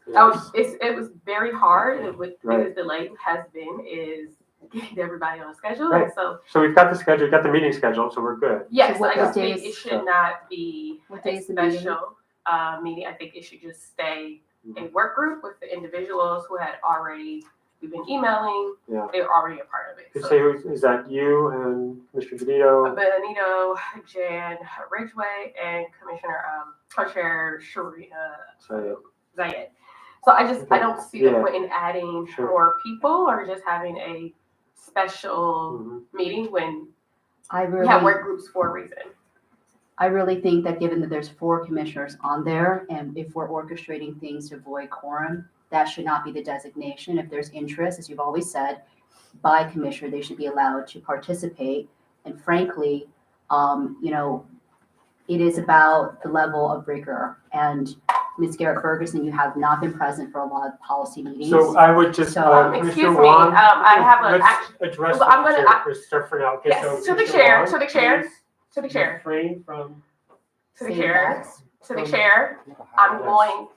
Yes. it was very hard. And what Right. biggest delay has been is getting everybody on schedule, Right. and so So we've got the schedule, we've got the meeting scheduled, so we're good. yes, So what I just day think it is- should not be What a day is the meeting? special meeting. I think it should just stay a work group with the individuals who had already, we've been emailing, Yeah. they're already a part of it. Could So, say, is that you and Mr. Benito? Benito, Jan Ridgway, and Commissioner, Co-Chair So, Zayed. So I Okay. don't see the Yeah. point in adding Sure. more people or just having a special mhm. meeting when I we have work really, groups for a reason. I really think that given that there's 4 commissioners on there, and if we're orchestrating things to avoid quorum, that should not be the designation. If there's interest, as you've always said, by commissioner, they should be allowed to participate. And frankly, it is about the level of rigor. And Ms. Garrett Ferguson, you have not been present for a lot of policy meetings. So I would just, So, Excuse Commissioner me, Wong. I have a, Let's address well, I'm the gonna- chair, let's start for now. Okay, yes, so to the Commissioner chair, Wong, to the chair, please to the chair, refrain from. to the Say chair, that. to the chair. I'm Yes. going,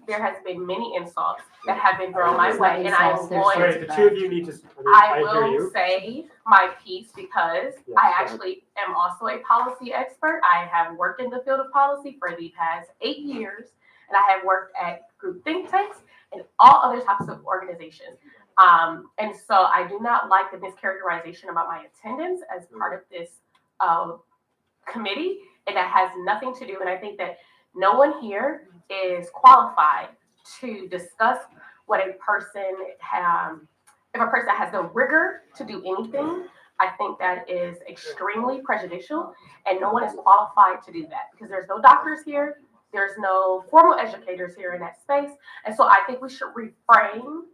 there has been many insults that have been thrown my There's way, no and I'm insults, there's going, All right, the two of you need to, I hear I will you. say my piece because Yes, I go ahead. actually am also a policy expert. I have worked in the field of policy for the past 8 years, and I have worked at group think tanks and all other types of organizations. And so I do not like the mischaracterization about my attendance as part of this committee, and that has nothing to do. And I think that no one here is qualified to discuss what a person if a person has the rigor to do anything. I think that is extremely prejudicial, and no one is qualified to do that because there's no doctors here, there's no formal educators here in that space, and so I think we should refrain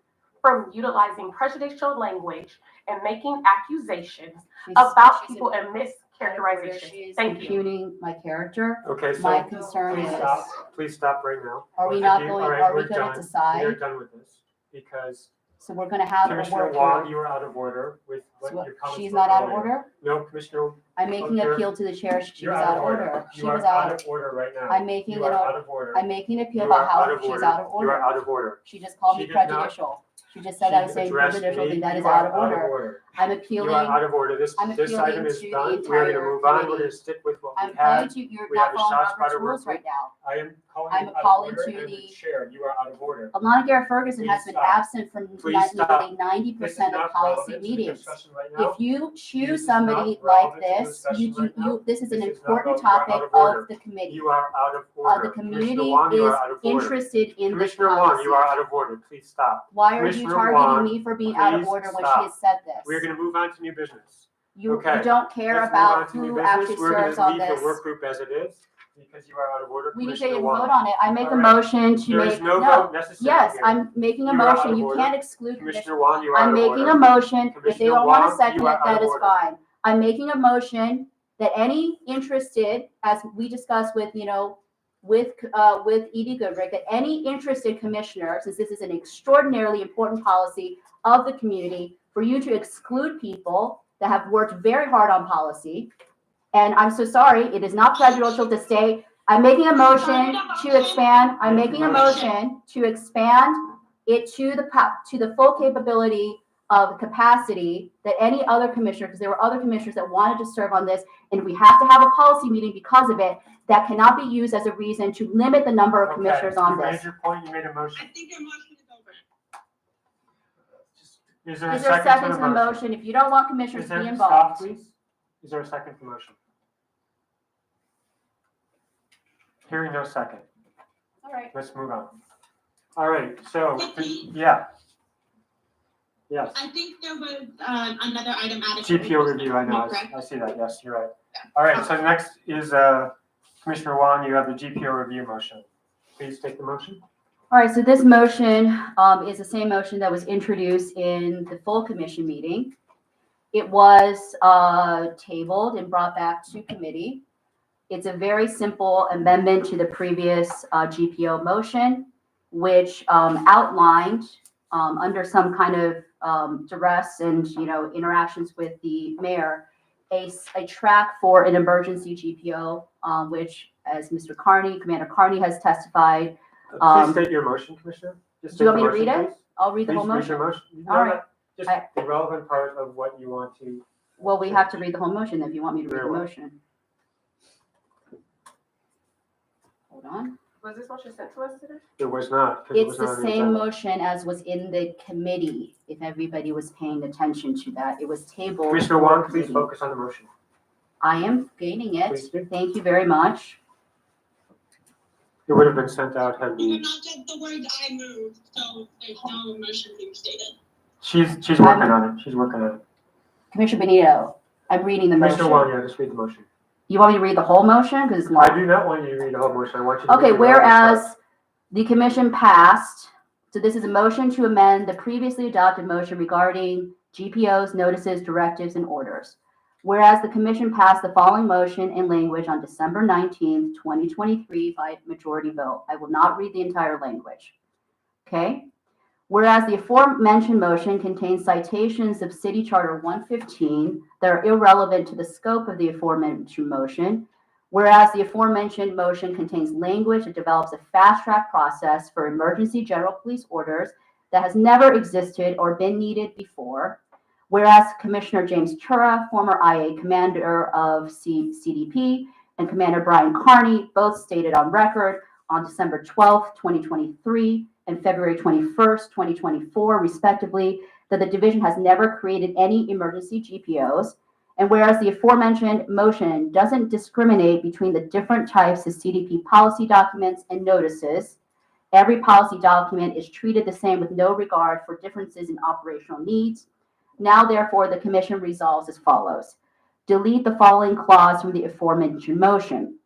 from utilizing prejudicial language and making accusations about people and mischaracterizations. She's Thank you. impugning my character. Okay, My so concern please is, stop, please stop right now. are we Both not of you. going, All right, are we we're gonna done. We are decide? done with this because So we're gonna have a Commissioner work Wong, group. you are out of order with what So your comments she's were not out of earlier. order? No, Commissioner, I'm making an Okay. appeal to the chair. She you're was out of order. She You are was out out. of order right now. I'm making You an, are out of order. I'm making an appeal You are about how out of she's order. out of You are order. out of order. She just called She me did not- prejudicial. She just said I was She saying addressed prejudicial, me. thing that is You out are of order. I'm You are appealing, out of order. This I'm item appealing is to the done. We are gonna entire move on. We're committee. gonna stick with what I'm we trying had. to, you're We not have a following shot Robert's spotter rules work right now. I am calling I'm you out of calling order to and the- chair. You are out of order. Alana Garrett Ferguson has Please been stop. absent from Please stop. nearly 90% This is of not policy relevant to the meetings. discussion right now. If you This choose is somebody not like relevant to the this, discussion right now. this is an This is not important relevant. You are topic out of order. of the committee. You are out of order. The Commissioner community Wong, you is are out of order. interested in this Commissioner Wong, policy. you are out of order. Please stop. Why are you Commissioner targeting Wong, me for being out of please order when stop. she has said this? We're gonna move on to new business. You okay. don't care Let's move on about to new who business. actually We're serves gonna on leave the this. work group as it is because you are out of order. We need to Commissioner vote Wong. on it. I make a All right. motion to There make, is no no, vote necessary yes, here. I'm making a You are out motion. of You order. can't exclude Commissioner Wong, you are out I'm of making order. a motion. If they Commissioner don't want Wong, to second you are it, out that of is order. fine. I'm making a motion that any interested, as we discussed with, with Edie Goodrick, that any interested commissioner, since this is an extraordinarily important policy of the community, for you to exclude people that have worked very hard on policy. And I'm so sorry, it is not prejudicial to stay. I'm making a motion to expand, I'm making a motion to expand it to the full capability of capacity that any other commissioner, because there were other commissioners that wanted to serve on this, and we have to have a policy meeting because of it, that cannot be used as a reason to limit the number of commissioners on You this. made your point. You made a motion. I think your motion is over. Is there a Is there a second second to the motion? If you don't want commissioners Is to be there, stop, involved. please. Is there a second to the motion? Hearing no second. All right. Let's move on. All right, so, Vicky? yeah. Yes. I think there was another item added. GPO review, I know, Correct? I see that, yes, you're right. All right, so next is Commissioner Wong, you have the GPO review motion. Please take the motion. All right, so this motion is the same motion that was introduced in the full commission meeting. It was tabled and brought back to committee. It's a very simple amendment to the previous GPO motion, which outlined under some kind of duress and, interactions with the mayor, a track for an emergency GPO, which, as Commander Carney has testified. Please state your motion, Commissioner. Just Do you state want me the to read motion, it? I'll read the whole please. Please read motion. your motion. No, All no, right. Just the relevant part of what you want to. Well, we have to read the whole motion if you want me to read the Very well. motion. Hold on. Was this motion sent to us today? It was not. 'Cause it It's was the not on same agenda. motion as was in the committee, if everybody was paying attention to that. It was tabled. Commissioner for Wong, please committee. focus on the motion. I am gaining it. Please do. Thank you very much. It would have been sent out had You we. did not get the word I moved, so there's no motion being stated. She's working on it. She's working on it. Commissioner Benito, I'm reading the Commissioner Wong, motion. yeah, just read the motion. You want me to read the whole motion? Because it's I long. do not want you to read the whole motion. I want you to. Okay, read the relevant part. whereas the commission passed, so this is a motion to amend the previously adopted motion regarding GPOs, notices, directives, and orders. Whereas the commission passed the following motion and language on December 19th, 2023 by majority vote. I will not read the entire language. Okay? Whereas the aforementioned motion contains citations of City Charter 115 that are irrelevant to the scope of the aforementioned motion. Whereas the aforementioned motion contains language that develops a fast-track process for emergency general police orders that has never existed or been needed before. Whereas Commissioner James Chura, former IA commander of CDP, and Commander Brian Carney both stated on record on December 12th, 2023 and February 21st, 2024, respectively, that the division has never created any emergency GPOs. And whereas the aforementioned motion doesn't discriminate between the different types of CDP policy documents and notices, every policy document is treated the same with no regard for differences in operational needs. Now, therefore, the commission resolves as follows. Delete the following clause from the aforementioned motion.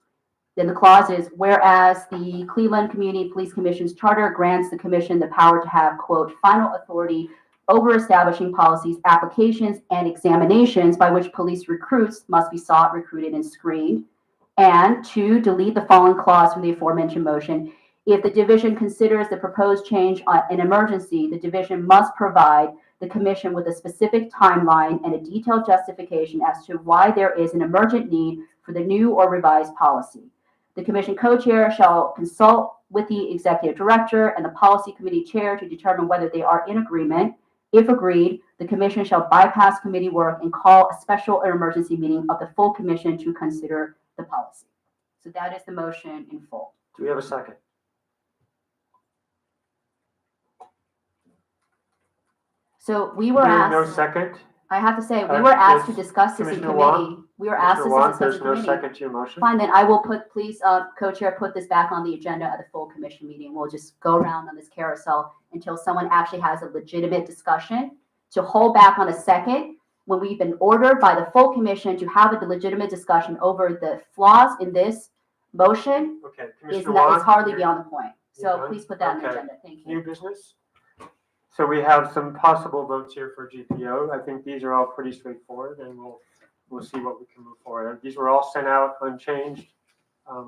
Then the clause is, whereas the Cleveland Community Police Commission's charter grants the commission the power to have, quote, final authority over establishing policies, applications, and examinations by which police recruits must be sought, recruited, and screened. And two, delete the following clause from the aforementioned motion. If the division considers the proposed change an emergency, the division must provide the commission with a specific timeline and a detailed justification as to why there is an emergent need for the new or revised policy. The commission co-chair shall consult with the executive director and the policy committee chair to determine whether they are in agreement. If agreed, the commission shall bypass committee work and call a special or emergency meeting of the full commission to consider the policy. So that is the motion in full. Do we have a second? So we were Hearing no asked, second. I have to say, we were asked to Yes, discuss this in Commissioner Wong? committee. We were asked Commissioner this Wong, to discuss there's in no committee. second to your motion. Fine, then I will put, please, co-chair, put this back on the agenda of the full commission meeting. We'll just go around on this carousel until someone actually has a legitimate discussion. To hold back on a second, when we've been ordered by the full commission to have a legitimate discussion over the flaws in this motion Okay, is Commissioner not, Wong. is hardly you're- beyond the point. you're So done? please put that on the Okay. agenda. Thank New you. business? So we have some possible votes here for GPO. I think these are all pretty straightforward and we'll see what we can move forward. These were all sent out unchanged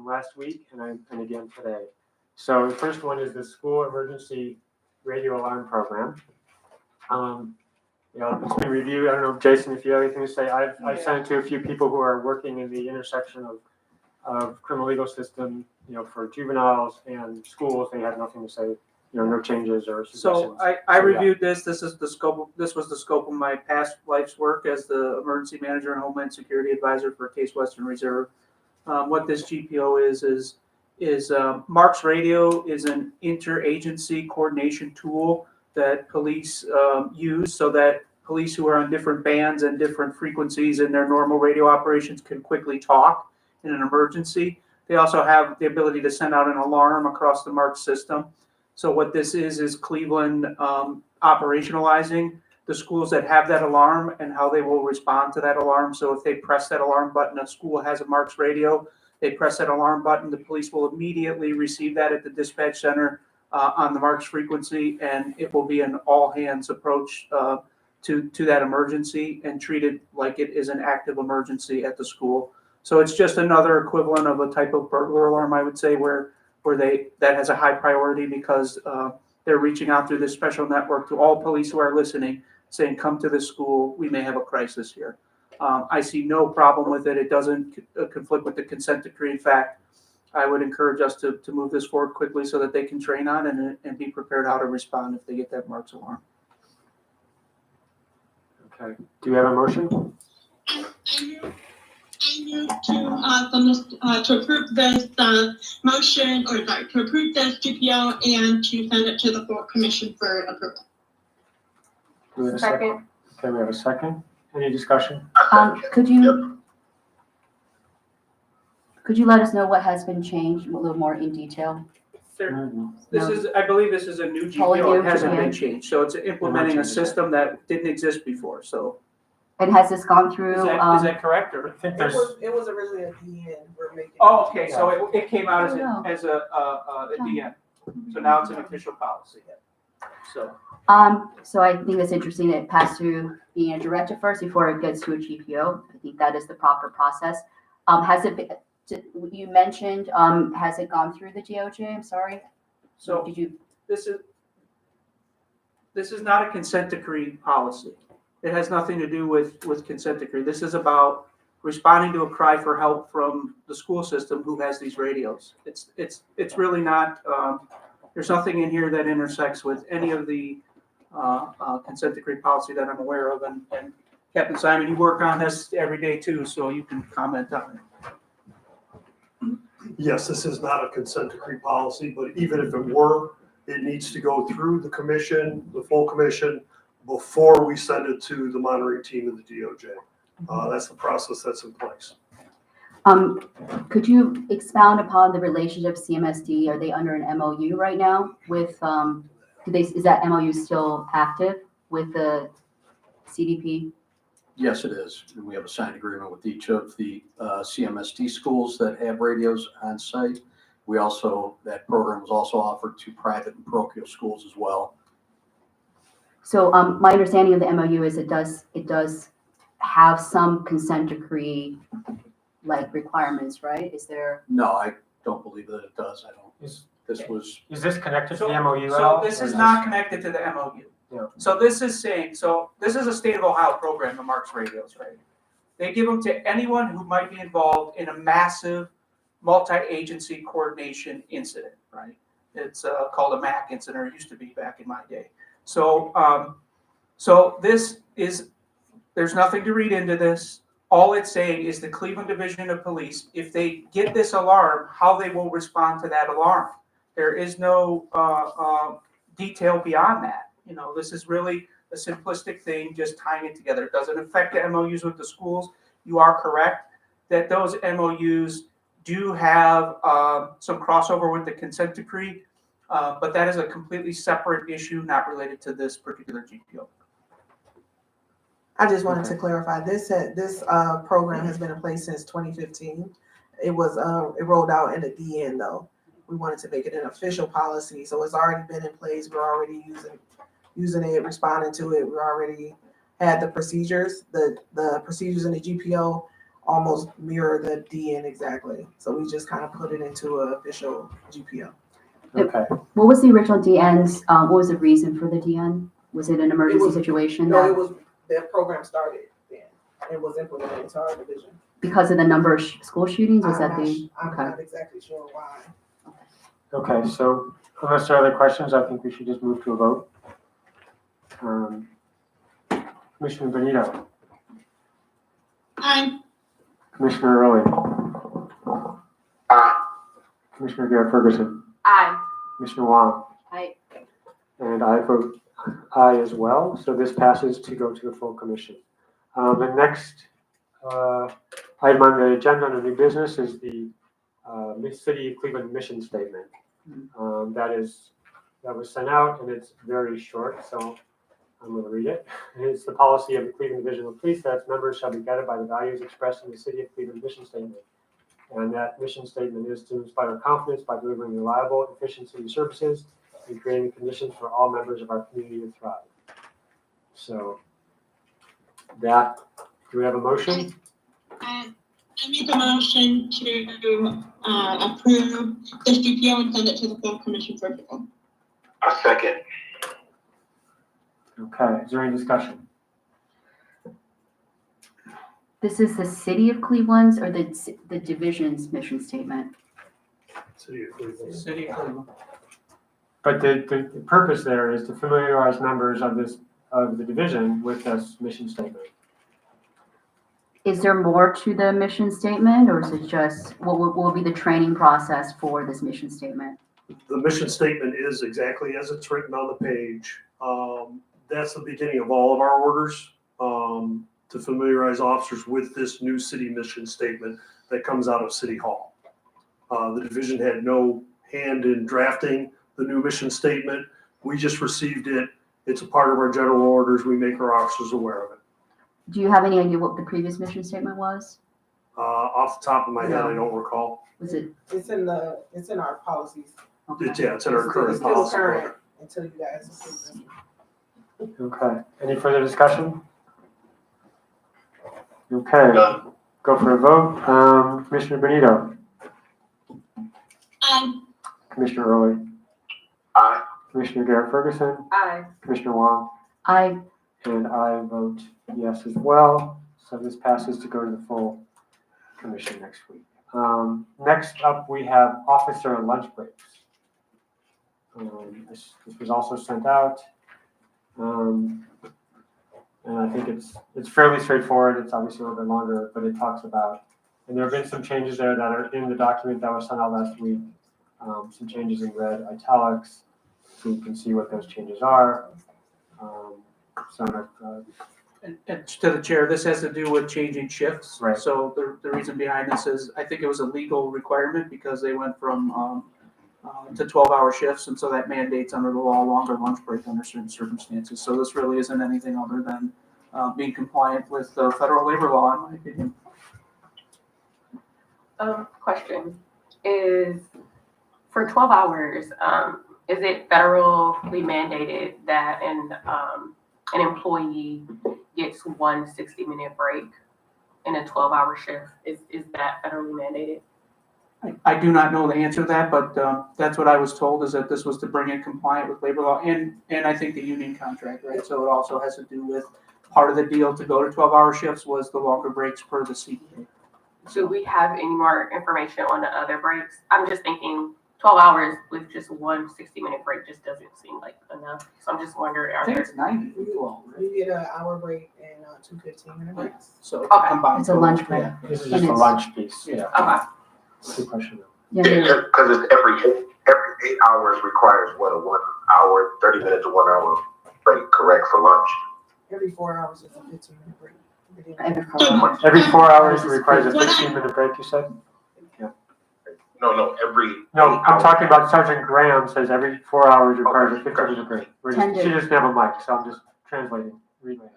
last week and again today. So the first one is the school emergency radio alarm program. It's been reviewed. I don't know, Jason, if you have anything to say. I've sent it to a few people who are working in the intersection of criminal legal system, for juveniles and schools. They had nothing to say. No changes or suggestions. So I reviewed this. This was the scope of my past life's work as the emergency manager and Homeland Security advisor for Case Western Reserve. What this GPO is Mark's Radio is an interagency coordination tool that police use so that police who are on different bands and different frequencies in their normal radio operations can quickly talk in an emergency. They also have the ability to send out an alarm across the Mark system. So what this is Cleveland operationalizing the schools that have that alarm and how they will respond to that alarm. So if they press that alarm button, a school has a Mark's Radio, they press that alarm button, the police will immediately receive that at the dispatch center, on the march frequency, and it will be an all-hands approach to that emergency and treated like it is an active emergency at the school. So it's just another equivalent of a type of burglar alarm, I would say, where that has a high priority because they're reaching out through this special network to all police who are listening, saying, come to this school, we may have a crisis here. I see no problem with it. It doesn't conflict with the consent decree. In fact, I would encourage us to move this forward quickly so that they can train on and be prepared how to respond if they get that marks alarm. Okay, do we have a motion? I move to approve this motion, or sorry, to approve this GPO and to send it to the full commission for approval. Do we have a second? Okay, we have a second. Any discussion? Could you let us know what has been changed a little more in detail? This is, I believe this is a new Totally GPO. new, It hasn't yeah. been changed. So it's implementing a system that didn't exist before. So And has this gone through? is that correct? Or? I think It there's, was originally a DN. We're making. Oh, okay. So it came out Oh, as a DN. So now it's an official policy. So. So I think it's interesting that it passed through being a directive first before it gets to a GPO. I think that is the proper process. Has it been, you mentioned, has it gone through the DOJ? I'm sorry. So Did you? this is not a consent decree policy. It has nothing to do with consent decree. This is about responding to a cry for help from the school system who has these radios. It's really not, there's nothing in here that intersects with any of the consent decree policy that I'm aware of. And Captain Simon, you work on this every day too, so you can comment on it. Yes, this is not a consent decree policy, but even if it were, it needs to go through the commission, the full commission, before we send it to the monitoring team of the DOJ. That's the process that's in place. Could you expound upon the relationship CMSD? Are they under an MOU right now with, is that MOU still active with the CDP? Yes, it is. And we have a signed agreement with each of the CMSD schools that have radios on site. We also, that program was also offered to private and parochial schools as well. So my understanding of the MOU is it does have some consent decree like requirements, right? Is there? No, I don't believe that it does. I don't. is this connected to the MOU at So all? this or is not connected to the MOU. Yeah. So this is saying, so this is a state of Ohio program, the Marks radios, right? They give them to anyone who might be involved in a massive multi-agency coordination incident, right? It's called a MAC incident, or it used to be back in my day. So, so this is, there's nothing to read into this. All it's saying is the Cleveland Division of Police, if they get this alarm, how they will respond to that alarm. There is no detail beyond that. You know, this is really a simplistic thing, just tying it together. It doesn't affect the MOUs with the schools. You are correct that those MOUs do have some crossover with the consent decree, but that is a completely separate issue, not related to this particular GPO. I just wanted to clarify, this program has been in place since 2015. It rolled out in a DN though. We wanted to make it an official policy, so it's already been in place. We're already using it, responding to it. We already had the procedures. The procedures in the GPO almost mirror the DN exactly. So we just kind of put it into an official GPO. Okay. What was the original DN's, what was the reason for the DN? Was it an emergency situation? No, it was, the program started then. It was implemented into our division. Because of the number of school shootings? Was that I'm okay. not exactly sure why. Okay, so unless there are other questions, I think we should just move to a vote. Commissioner Benito, Aye. Commissioner Early, Commissioner Garrett Ferguson, Aye. Commissioner Wong. Aye. And I vote aye as well, so this passes to go to the full commission. The next item on the agenda under new business is the City of Cleveland mission statement. That was sent out and it's very short, so I'm going to read it. It's the policy of the Cleveland Division of Police that its members shall be guided by the values expressed in the City of Cleveland mission statement. And that mission statement is to inspire confidence by delivering reliable, efficient city services and creating conditions for all members of our community to thrive. So that, do we have a motion? I make a motion to approve this GPO and send it to the full commission for approval. A second. Okay, is there any discussion? This is the city of Cleveland's or the division's mission statement? City of Cleveland. City of Cleveland. But the purpose there is to familiarize members of the division with this mission statement. Is there more to the mission statement, or is it just, what will be the training process for this mission statement? The mission statement is exactly as it's written on the page. That's the beginning of all of our orders, to familiarize officers with this new city mission statement that comes out of City Hall. The division had no hand in drafting the new mission statement. We just received it. It's a part of our general orders. We make our officers aware of it. Do you have any idea what the previous mission statement was? Off the top of my head, I don't recall. Was it, It's in our policies. okay. It's in our current It's still policy. current until you guys approve them. Okay, any further discussion? Okay, go for a vote. Commissioner Benito, Commissioner Early, Aye. Commissioner Garrett Ferguson, Aye. Commissioner Wong, I, and I vote yes as well. So this passes to go to the full commission next week. Next up, we have officer lunch breaks. This was also sent out. And I think it's fairly straightforward. It's obviously a little bit longer, but it talks about, and there have been some changes there that are in the document that was sent out last week. Some changes in red italics, so you can see what those changes are. And to the chair, this has to do with changing shifts. Right. So the reason behind this is, I think it was a legal requirement because they went from, to 12-hour shifts, and so that mandates under the law longer lunch break under certain circumstances. So this really isn't anything other than being compliant with the federal labor law, in my opinion. Question is, for 12 hours, is it federally mandated that an employee gets one 60-minute break in a 12-hour shift? Is that federally mandated? I do not know the answer to that, but that's what I was told, is that this was to bring it compliant with labor law and I think the union contract, right? So it also has to do with part of the deal to go to 12-hour shifts was the longer breaks per the CPA. Do we have any more information on the other breaks? I'm just thinking 12 hours with just one 60-minute break just doesn't seem like enough. So I'm just wondering, I are think there, it's 90 as well, right? You get an hour break and 2 15-minute breaks. So Okay. combined. it's a lunch break. Yeah. This is And just a it's- lunch piece. Yeah. okay. Good question. Yeah, Because it's every 8 hours requires what, a 1 hour, 30 minutes to 1 hour break, correct, for lunch? Every 4 hours is a 15-minute break. every 4 hours. Every 4 hours requires a 15-minute break, you said? No, every. No, 8 I'm hours. talking about Sergeant Graham says every 4 hours requires a 15-minute break. She 10 doesn't have a mic, so I'm just translating, reading.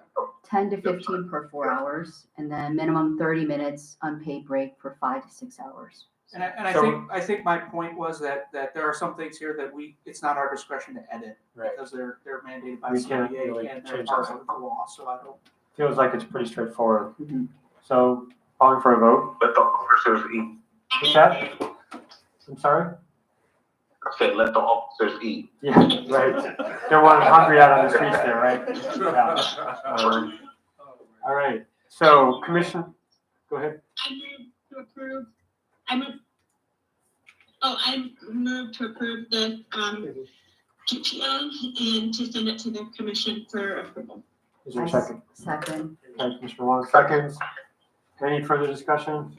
10 to 15 per 4 hours, and then minimum 30 minutes unpaid break for 5 to 6 hours. And I So- think my point was that there are some things here that it's not our discretion to edit Right. because they're mandated by We can't CBA really and they're change part that. of the law, so I don't. Feels like it's pretty straightforward. Mhm. So, calling for a vote. Let the officers eat. What's that? I'm sorry? I said, let the officers eat. Yeah, right. They're one hungry out on the streets there, right? Yeah. All right, so Commission, go ahead. I move to approve. I move to approve the GPO and to send it to the commission for approval. Is there a second? Second. Okay, Commissioner Wong, seconds. Any further discussion?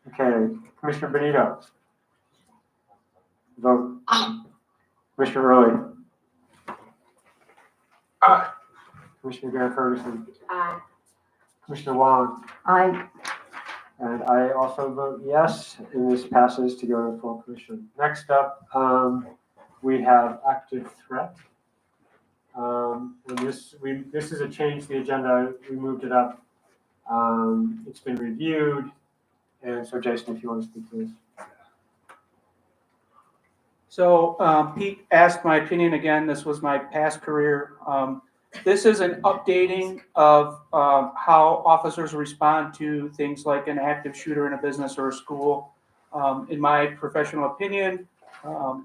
Okay, Commissioner Benito. Vote. Aye. Commissioner Early. Aye. Commissioner Garrett Ferguson. Aye. Commissioner Wong. I, And I also vote yes, and this passes to go to full commission. Next up, we have active threat. And this is a change to the agenda. We moved it up. It's been reviewed. And so Jason, if you want to speak to this. So Pete asked my opinion again. This was my past career. This is an updating of how officers respond to things like an active shooter in a business or a school. In my professional opinion,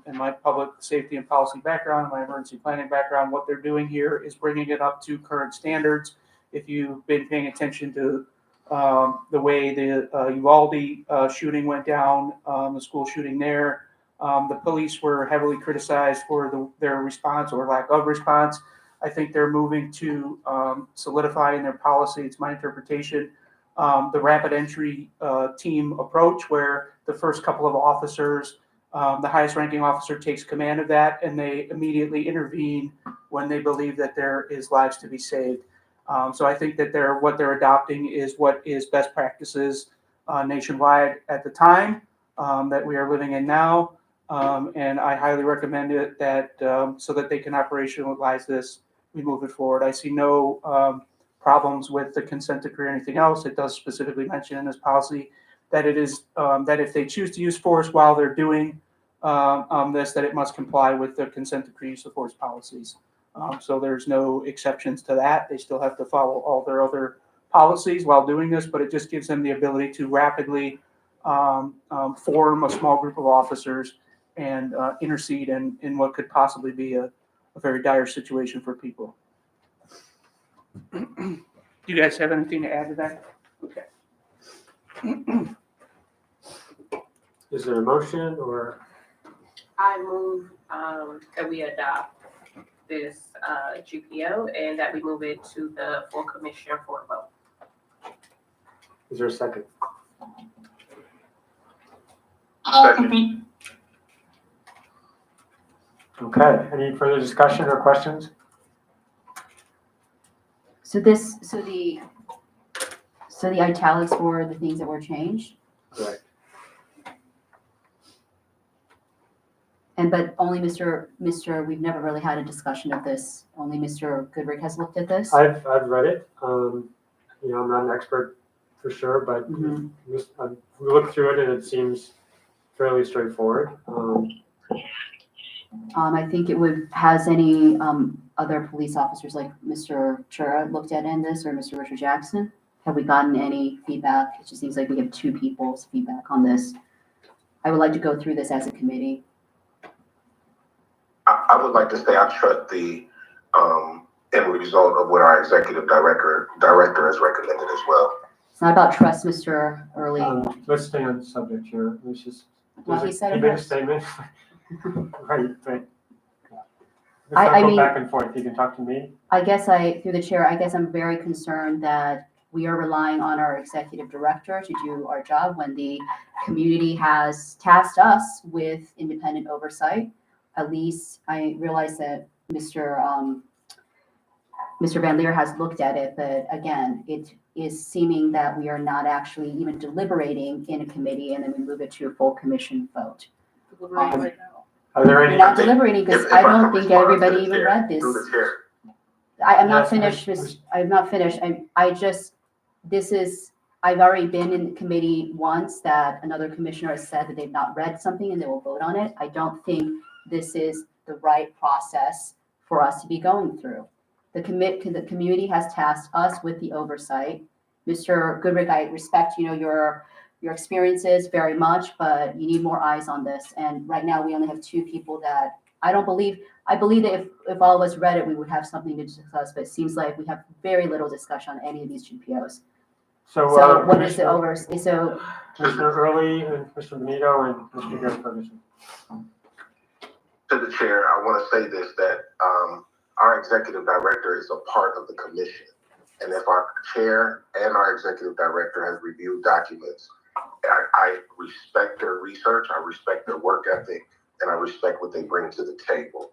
in my public safety and policy background, my emergency planning background, what they're doing here is bringing it up to current standards. If you've been paying attention to the way the Uvalde shooting went down, the school shooting there, the police were heavily criticized for their response or lack of response. I think they're moving to solidify in their policy, it's my interpretation, the rapid entry team approach where the first couple of officers, the highest ranking officer takes command of that and they immediately intervene when they believe that there is lives to be saved. So I think that what they're adopting is what is best practices nationwide at the time that we are living in now. And I highly recommend it that so that they can operationalize this, we move it forward. I see no problems with the consent decree or anything else. It does specifically mention in this policy that it is that if they choose to use force while they're doing this, that it must comply with the consent decree use of force policies. So there's no exceptions to that. They still have to follow all their other policies while doing this, but it just gives them the ability to rapidly form a small group of officers and intercede in what could possibly be a very dire situation for people. Do you guys have anything to add to that? Okay. Is there a motion or? I move that we adopt this GPO and that we move it to the full commission for a vote. Is there a second? Second. Okay, any further discussion or questions? So the italics were the things that were changed, Right. but only Mr. We've never really had a discussion of this. Only Mr. Goodrick has looked at this. I've read it. I'm not an expert for sure, but Mhm. we looked through it and it seems fairly straightforward. I think has any other police officers like Mr. Chura looked at in this or Mr. Richard Jackson? Have we gotten any feedback? It just seems like we have two people's feedback on this. I would like to go through this as a committee. I would like to say I trust the end result of what our executive director has recommended as well. It's not about trust, Mr. Early. Let's stay on the subject here. Let's just. Well, he said he it made a first. statement. Right. Let's I not go mean- back and forth. You can talk to me. I guess through the chair, I guess I'm very concerned that we are relying on our executive director to do our job when the community has tasked us with independent oversight. At least I realize that Mr. Van Leer has looked at it, but again, it is seeming that we are not actually even deliberating in a committee and then we move it to a full commission vote. Are there We're any? not deliberating because If I I don't can think respond everybody to the even chair, read this. through the chair. I'm not Yes, finished, I'm not finished. I've already been in committee once that another commissioner has said that they've not read something and they will vote on it. I don't think this is the right process for us to be going through. The community has tasked us with the oversight. Mr. Goodrick, I respect, your experiences very much, but you need more eyes on this. And right now we only have two people that I believe that if all of us read it, we would have something to discuss, but it seems like we have very little discussion on any of these GPOs. So What is the oversight? So Mr. Early and Mr. Benito and Mr. Garrett Ferguson. To the chair, I want to say this, that our executive director is a part of the commission. And if our chair and our executive director has reviewed documents, I respect their research, I respect their work ethic, and I respect what they bring to the table.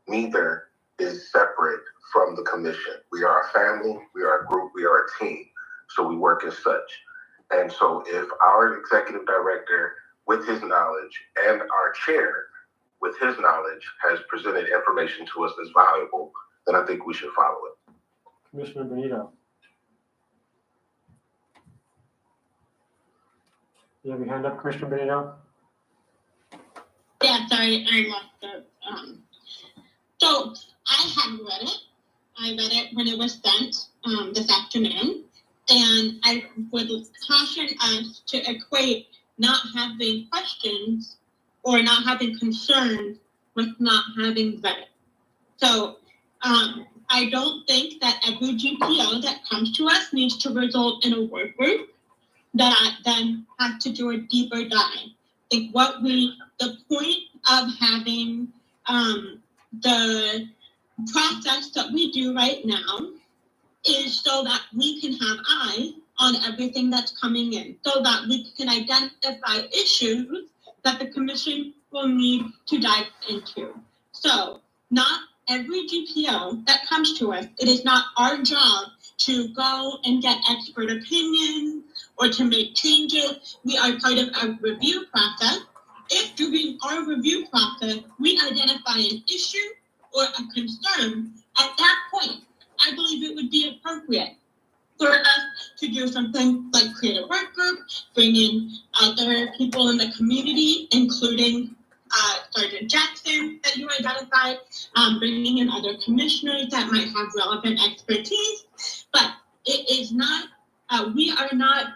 Neither is separate from the commission. We are a family, we are a group, we are a team. So we work as such. And so if our executive director, with his knowledge, and our chair, with his knowledge, has presented information to us that's valuable, then I think we should follow it. Commissioner Benito. You have your hand up, Commissioner Benito? Yeah, yeah, sorry, I lost the, so I have read it. I read it when it was sent, this afternoon. And I would caution us to equate not having questions or not having concerns with not having read it. So, I don't think that every GPO that comes to us needs to result in a work group that then has to do a deeper dive. I think the point of having the process that we do right now is so that we can have eyes on everything that's coming in, so that we can identify issues that the commission will need to dive into. So not every GPO that comes to us, it is not our job to go and get expert opinions or to make changes. We are part of a review process. If during our review process, we identify an issue or a concern, at that point, I believe it would be appropriate for us to do something like create a work group, bring in other people in the community, including Sergeant Jackson that you identified, bringing in other commissioners that might have relevant expertise. But it is not, we are not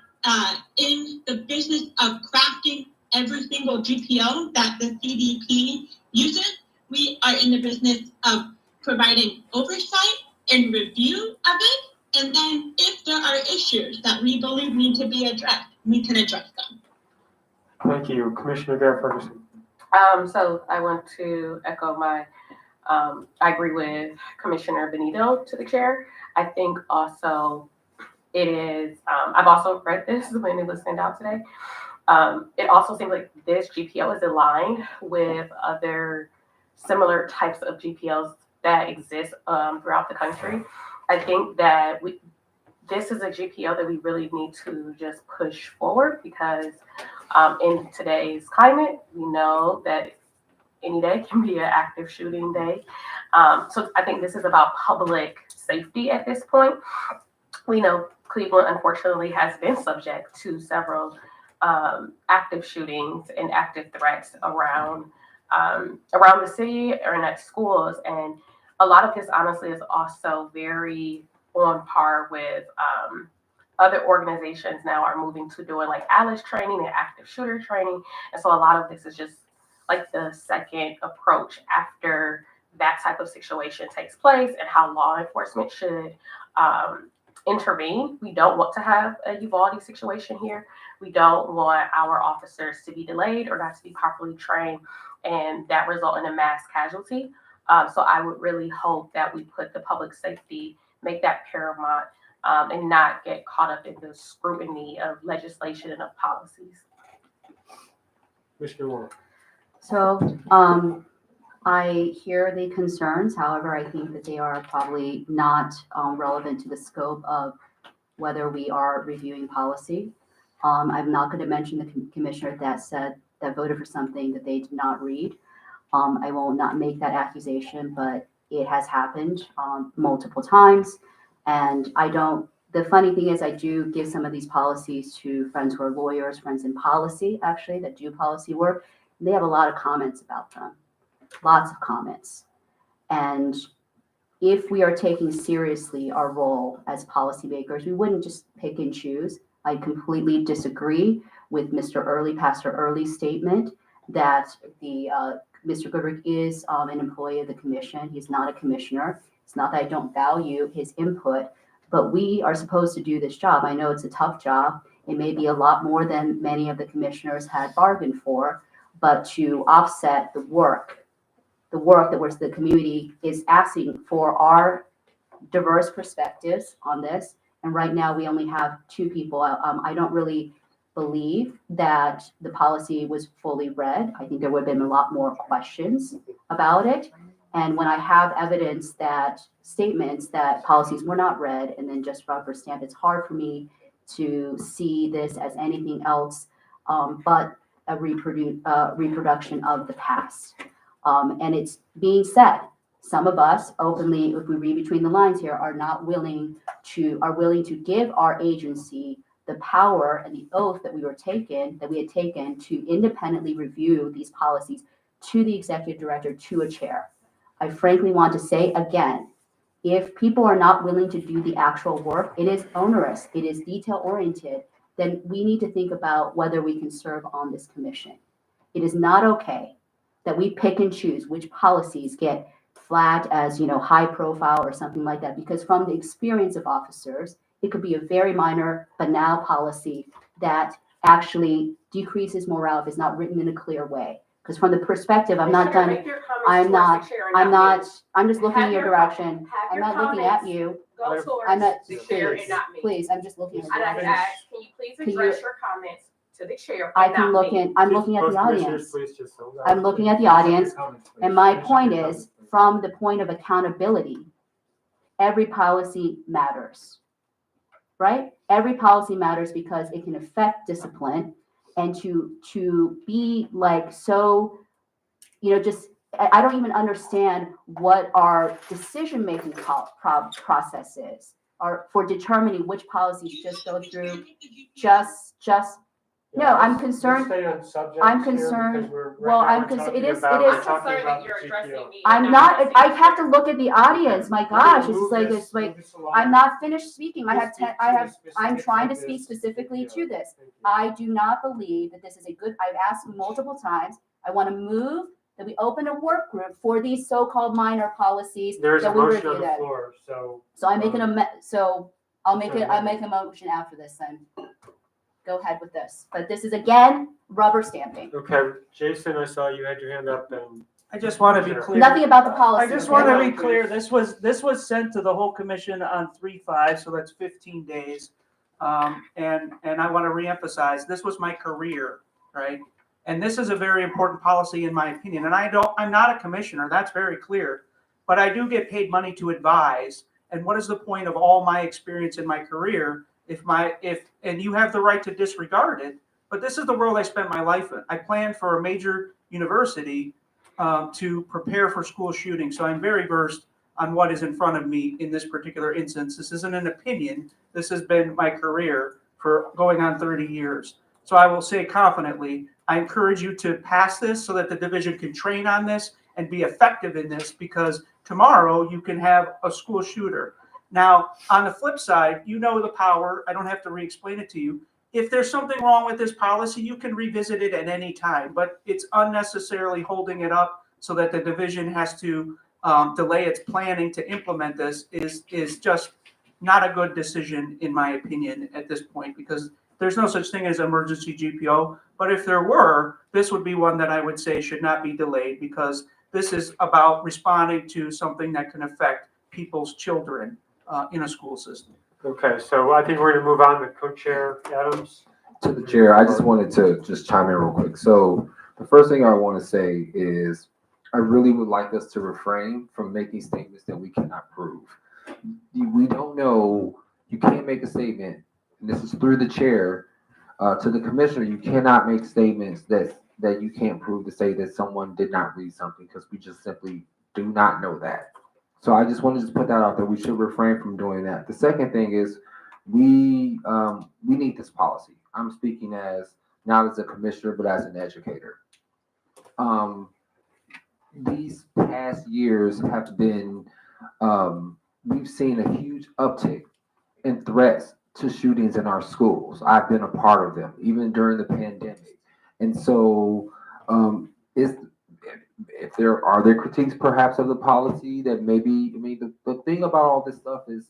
in the business of crafting every single GPO that the CDP uses. We are in the business of providing oversight and review of it. And then if there are issues that we believe need to be addressed, we can address them. Thank you. Commissioner Garrett Ferguson. So I want to echo I agree with Commissioner Benito to the chair. I think also it is, I've also read this when it was sent out today. It also seems like this GPO is aligned with other similar types of GPOs that exist throughout the country. I think that this is a GPO that we really need to just push forward because in today's climate, we know that any day can be an active shooting day. So I think this is about public safety at this point. We know Cleveland, unfortunately, has been subject to several active shootings and active threats around the city or at schools. And a lot of this, honestly, is also very on par with other organizations now are moving to doing like ALIS training and active shooter training. And so a lot of this is just like the second approach after that type of situation takes place and how law enforcement should intervene. We don't want to have a Uvalde situation here. We don't want our officers to be delayed or not to be properly trained and that result in a mass casualty. So I would really hope that we put the public safety, make that paramount, and not get caught up in the scrutiny of legislation and of policies. Commissioner Warren. So I hear the concerns. However, I think that they are probably not relevant to the scope of whether we are reviewing policy. I'm not going to mention the commissioner that voted for something that they did not read. I will not make that accusation, but it has happened multiple times. And the funny thing is I do give some of these policies to friends who are lawyers, friends in policy, actually, that do policy work. And they have a lot of comments about them, lots of comments. And if we are taking seriously our role as policymakers, we wouldn't just pick and choose. I completely disagree with Pastor Early's statement that Mr. Goodrich is an employee of the commission. He's not a commissioner. It's not that I don't value his input, but we are supposed to do this job. I know it's a tough job. It may be a lot more than many of the commissioners had bargained for, but to offset the work that the community is asking for our diverse perspectives on this. And right now we only have two people. I don't really believe that the policy was fully read. I think there would have been a lot more questions about it. And when I have statements that policies were not read and then just rubber stamped, it's hard for me to see this as anything else but a reproduction of the past. And it's being said, some of us openly, if we read between the lines here, are willing to give our agency the power and the oath that we had taken to independently review these policies to the executive director, to a chair. I frankly want to say again, if people are not willing to do the actual work, it is onerous, it is detail oriented, then we need to think about whether we can serve on this commission. It is not okay that we pick and choose which policies get flagged as, high profile or something like that, because from the experience of officers, it could be a very minor, banal policy that actually decreases morale if it's not written in a clear way. Because from the perspective, I'm not done, I'm just looking in your direction. I'm not looking at you. Go I'm towards not, the chair and please, not me. please, I'm just looking in your And I direction. ask, can you please Can you- address your comments to the chair I and can not look me? in, I'm looking at the Commissioners, audience. please just hold on. I'm looking at the audience, and my point is, from the point of accountability, every policy matters, right? Every policy matters because it can affect discipline, and to be like so, just I don't even understand what our decision-making process is, or for determining which policies just go through. No, I'm concerned. Stay on subject I'm here concerned- because we're- right well, now I'm we're concerned- talking it is- about- it we're is- I'm talking concerned about that you're the addressing GPO. me. I'm not, I have to look at the audience, my gosh, it's Move like, this- it's like, move this along. I'm not finished speaking, I Please have speak 10, to I the have, I'm specifics trying to of speak this specifically GPO. to this. Thank you. I do not believe that this is a good, I've asked multiple times, I want to move, that we open a work group for these so-called minor policies, There's a that we motion on review the that. floor, so. So I make I'll make Sorry, I'll make a motion after this then. Go ahead with this, but this is again, rubber stamping, Okay, Jason, I saw you had your hand up and. I just want to be Sure. clear. nothing about the policy. I just okay? want to okay? be clear, this was sent to the whole commission on 3/5, so that's 15 days. And I want to reemphasize, this was my career, right? And this is a very important policy in my opinion. And I'm not a commissioner, that's very clear. But I do get paid money to advise. And what is the point of all my experience in my career and you have the right to disregard it, but this is the world I spent my life in. I planned for a major university to prepare for school shooting. So I'm very versed on what is in front of me in this particular instance. This isn't an opinion. This has been my career for going on 30 years. So I will say confidently, I encourage you to pass this so that the division can train on this and be effective in this, because tomorrow you can have a school shooter. Now, on the flip side, the power. I don't have to re-explain it to you. If there's something wrong with this policy, you can revisit it at any time, but it's unnecessarily holding it up so that the division has to delay its planning to implement this is just not a good decision, in my opinion, at this point, because there's no such thing as emergency GPO. But if there were, this would be one that I would say should not be delayed, because this is about responding to something that can affect people's children in a school system. Okay, so I think we're gonna move on to co-chair Adams. To the chair, I just wanted to just chime in real quick. So the first thing I want to say is I really would like us to refrain from making statements that we cannot prove. We don't know, you can't make a statement, and this is through the chair, to the commissioner, you cannot make statements that you can't prove, to say that someone did not read something, because we just simply do not know that. So I just wanted to put that out there. We should refrain from doing that. The second thing is we need this policy. I'm speaking as not as a commissioner, but as an educator. These past years have been, we've seen a huge uptick in threats to shootings in our schools. I've been a part of them, even during the pandemic. And so if there are critiques perhaps of the policy that maybe, the thing about all this stuff is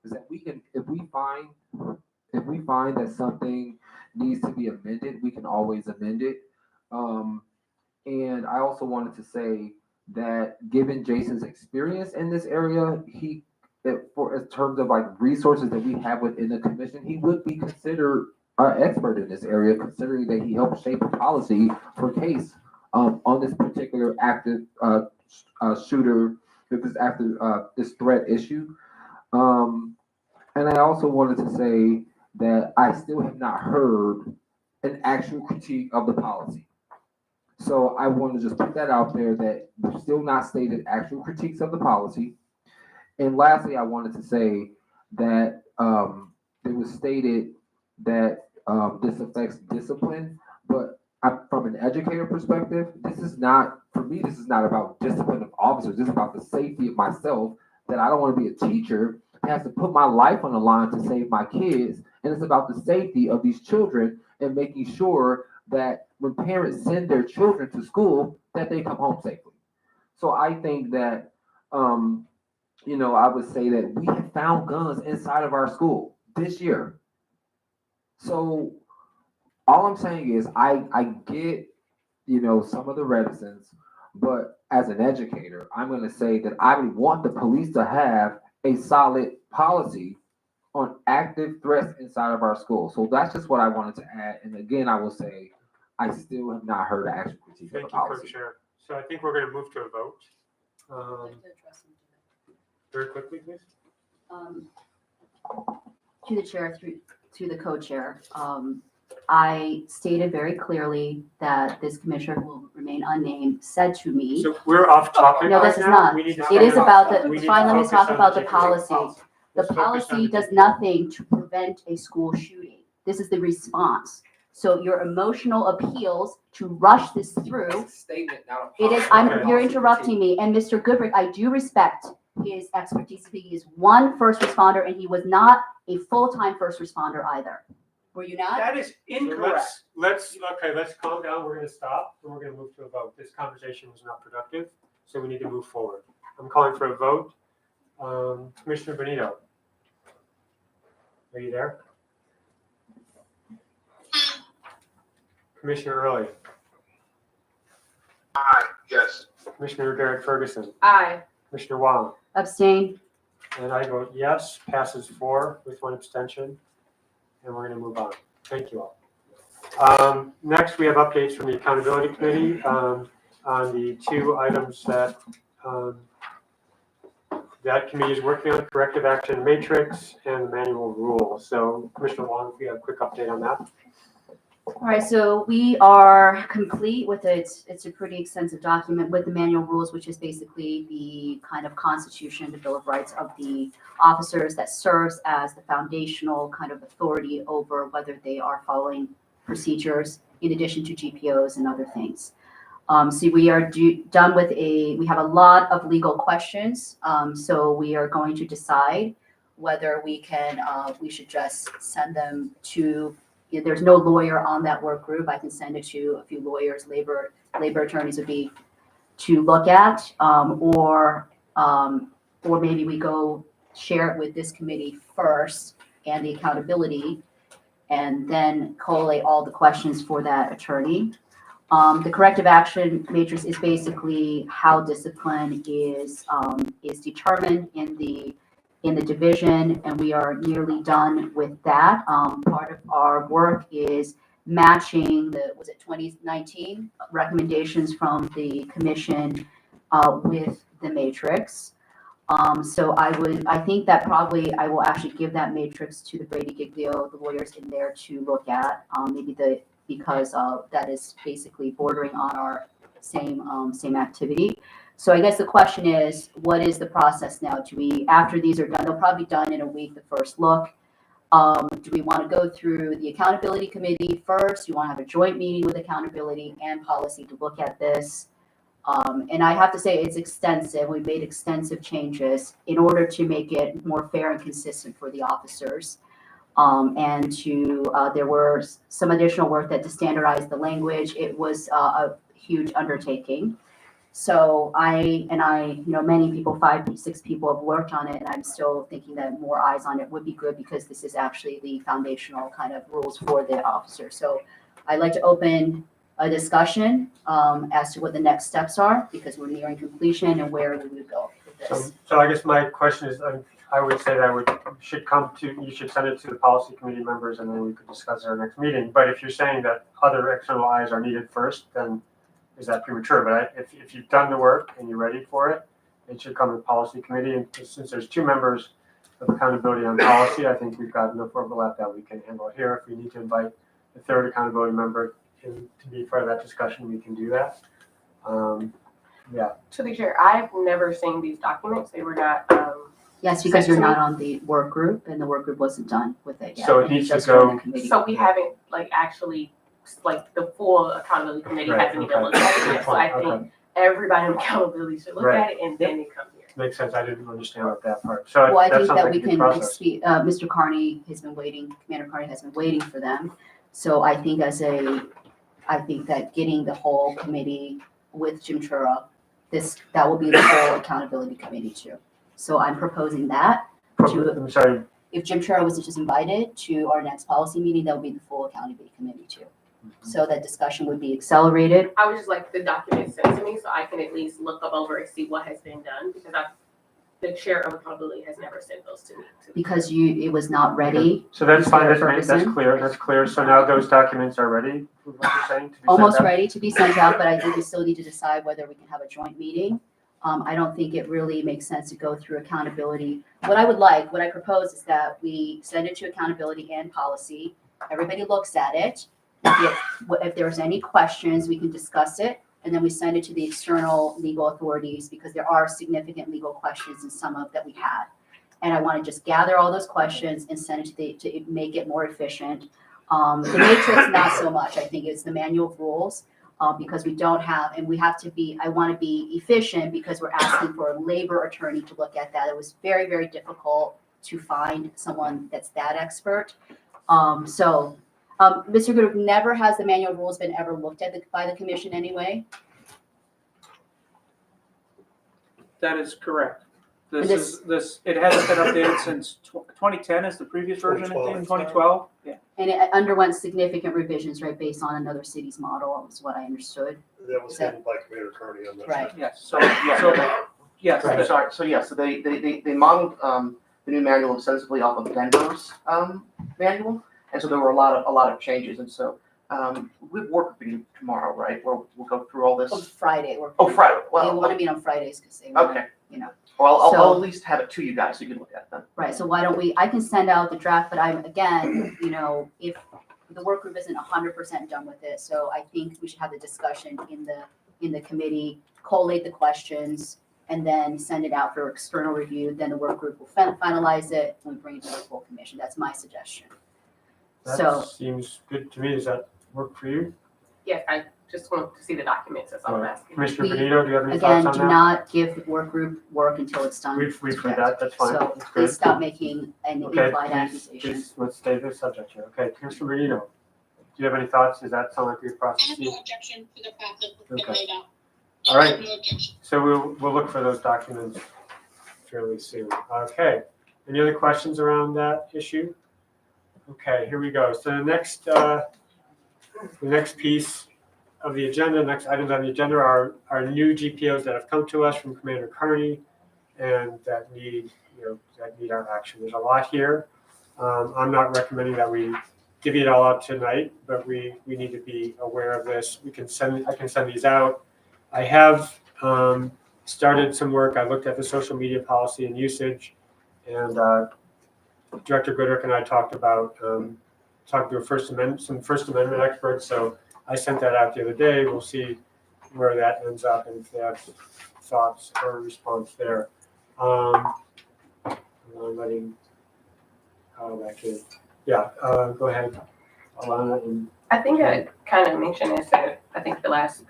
that we can, if we find that something needs to be amended, we can always amend it. And I also wanted to say that given Jason's experience in this area, in terms of like resources that we have within the commission, he would be considered an expert in this area, considering that he helped shape a policy for case on this particular active shooter, this threat issue. And I also wanted to say that I still have not heard an actual critique of the policy. So I want to just put that out there, that we've still not stated actual critiques of the policy. And lastly, I wanted to say that it was stated that this affects discipline, but from an educator perspective, this is not, for me, this is not about discipline of officers. This is about the safety of myself, that I don't want to be a teacher that has to put my life on the line to save my kids. And it's about the safety of these children and making sure that when parents send their children to school, that they come home safely. So I think that, I would say that we have found guns inside of our school this year. So all I'm saying is I get, some of the reticence, but as an educator, I'm going to say that I would want the police to have a solid policy on active threats inside of our school. So that's just what I wanted to add. And again, I will say, I still have not heard an actual critique of the Thank you, Clerk policy. Chair. So I think we're going to move to a vote. Very quickly, please. To the chair, to the co-chair, I stated very clearly that this commissioner will remain unnamed, said to me. So we're off topic. No, right this is now. not. We need to It is stay on about topic. the, We need to fine, let me focus talk on about the GPO. policy. The Let's focus on policy the does GPO. nothing to prevent a school shooting. This is the response. So your emotional appeals to rush this through, It's a statement, not a it is, policy. you're interrupting me. And Mr. Goodrick, I do respect his expertise. He is one first responder and he was not a full-time first responder either. Were you not? That is So incorrect. let's calm down. We're going to stop and we're going to move to a vote. This conversation was not productive, so we need to move forward. I'm calling for a vote. Commissioner Benito, are you there? Commissioner Early, Aye, yes. Commissioner Derek Ferguson, Aye. Commissioner Wong, Abstain. and I vote yes. Passes 4 with 1 abstention, and we're going to move on. Thank you all. Next, we have updates from the Accountability Committee on the 2 items that that committee is working on: corrective action matrix and the manual rule. So, Commissioner Wong, if you have a quick update on that. All right, so we are complete with it. It's a pretty extensive document with the manual rules, which is basically the kind of constitution, the Bill of Rights of the officers that serves as the foundational kind of authority over whether they are following procedures in addition to GPOs and other things. So we are done with we have a lot of legal questions. So we are going to decide whether we should just send them to, there's no lawyer on that work group. I can send it to a few lawyers, labor attorneys would be to look at, or maybe we go share it with this committee first and the accountability, and then collate all the questions for that attorney. The corrective action matrix is basically how discipline is determined in the division, and we are nearly done with that. Part of our work is matching the 2019 recommendations from the commission with the matrix. So I think that probably I will actually give that matrix to the Brady Giglio, the lawyers in there to look at, because that is basically bordering on our same activity. So I guess the question is, what is the process now? After these are done, they'll probably be done in a week, the first look. Do we want to go through the accountability committee first? Do you want to have a joint meeting with accountability and policy to look at this? And I have to say it's extensive. We've made extensive changes in order to make it more fair and consistent for the officers. There were some additional work to standardize the language. It was a huge undertaking. So many people, 5, 6 people have worked on it, and I'm still thinking that more eyes on it would be good because this is actually the foundational kind of rules for the officer. So I'd like to open a discussion as to what the next steps are, because we're nearing completion and where we would go with this. So I guess my question is, I would say that you should send it to the policy committee members and then we could discuss at our next meeting. But if you're saying that other external eyes are needed first, then is that premature? But if you've done the work and you're ready for it, it should come to the policy committee. And since there's 2 members of accountability on policy, I think we've got enough overlap that we can handle it here. If we need to invite the 3rd accountability member to be part of that discussion, we can do that. Yeah. To be sure, I've never seen these documents. They were not. Yes, because you're not on the work group, and the work group wasn't done with it yet. So it needs to Just go- from the committee. So we haven't actually like the full accountability committee Right, hasn't even okay. looked at it Good yet. So I point, think everybody in accountability should look Right. at it and then they come here. Makes sense, I didn't understand about that part. So Well, I that think sounds that like we a good can, process. Mr. Carney has been waiting, Commander Carney has been waiting for them. So I think I think that getting the whole committee with Jim Chura, that will be the whole accountability committee too. So I'm proposing that. I'm sorry, If Jim Chura was just invited to our next policy meeting, that would be the full accountability committee too. So that discussion would be accelerated. I would just like the document sent to me so I can at least look them over and see what has been done because the chair of accountability has never sent those to me. Because it was not ready. so that's fine, that's Ferguson. clear. So now those documents are ready, is what you're saying, to be sent Almost out? ready to be sent out, but I think we still need to decide whether we can have a joint meeting. I don't think it really makes sense to go through accountability. What I propose is that we send it to accountability and policy. Everybody looks at it. If there's any questions, we can discuss it. And then we send it to the external legal authorities because there are significant legal questions in some of that we had. And I want to just gather all those questions and send it to make it more efficient. The matrix, not so much. I think it's the manual of rules. Because we don't have, and we have to be, I want to be efficient because we're asking for a labor attorney to look at that. It was very, very difficult to find someone that's that expert. Mr. Goodrick, never has the manual rules been ever looked at by the commission anyway? That is correct. And It hasn't been updated since 2010 is the previous version, I think, 2012. Yeah. And it underwent significant revisions, right, based on another city's model, is what I understood. That was handled by Commander Carney on that. Right. Yes, so yes, I'm sorry, so they modeled the new manual extensively off of Denver's manual, and so there were a lot of changes, and so we've worked with you tomorrow, right? We'll go through all this. On Friday. Friday, They well, want to meet on Fridays because they want, okay. you know. Well, I'll So- at least have it to you guys so you can look at it then. Right, so why don't I can send out the draft, but again, if the work group isn't 100% done with it, so I think we should have the discussion in the committee, collate the questions, and then send it out for external review, then the work group will finalize it, and we bring it to the full commission, that's my suggestion. So, That seems good to me, does that work for you? Yes, I just want to see the documents. That's all I'm asking. Commissioner We- Benito, do you have any again, thoughts do on that? not give the work group work until it's done. We've heard that, that's fine, So that's please good. stop making an Okay, implied accusation. please, let's stay the subject here. Okay, Commissioner Benito, do you have any thoughts? Does that sound like a good I process? have to you? no objection to the fact that it's been Okay. laid out. All right. I have no objection. So we'll look for those documents fairly soon. Okay, any other questions around that issue? Okay, here we go. So the next piece of the agenda, next items on the agenda are new GPOs that have come to us from Commander Carney and that need our action. There's a lot here. I'm not recommending that we divvy it all out tonight, but we need to be aware of this. I can send these out. I have started some work. I looked at the social media policy and usage, and Director Goodrick and I talked about talking to some First Amendment experts. So I sent that out the other day. We'll see where that ends up and if they have thoughts or response there. I'm letting Kyle back in. Yeah, go ahead, Alana. And I think I kind of mentioned this at, I think the last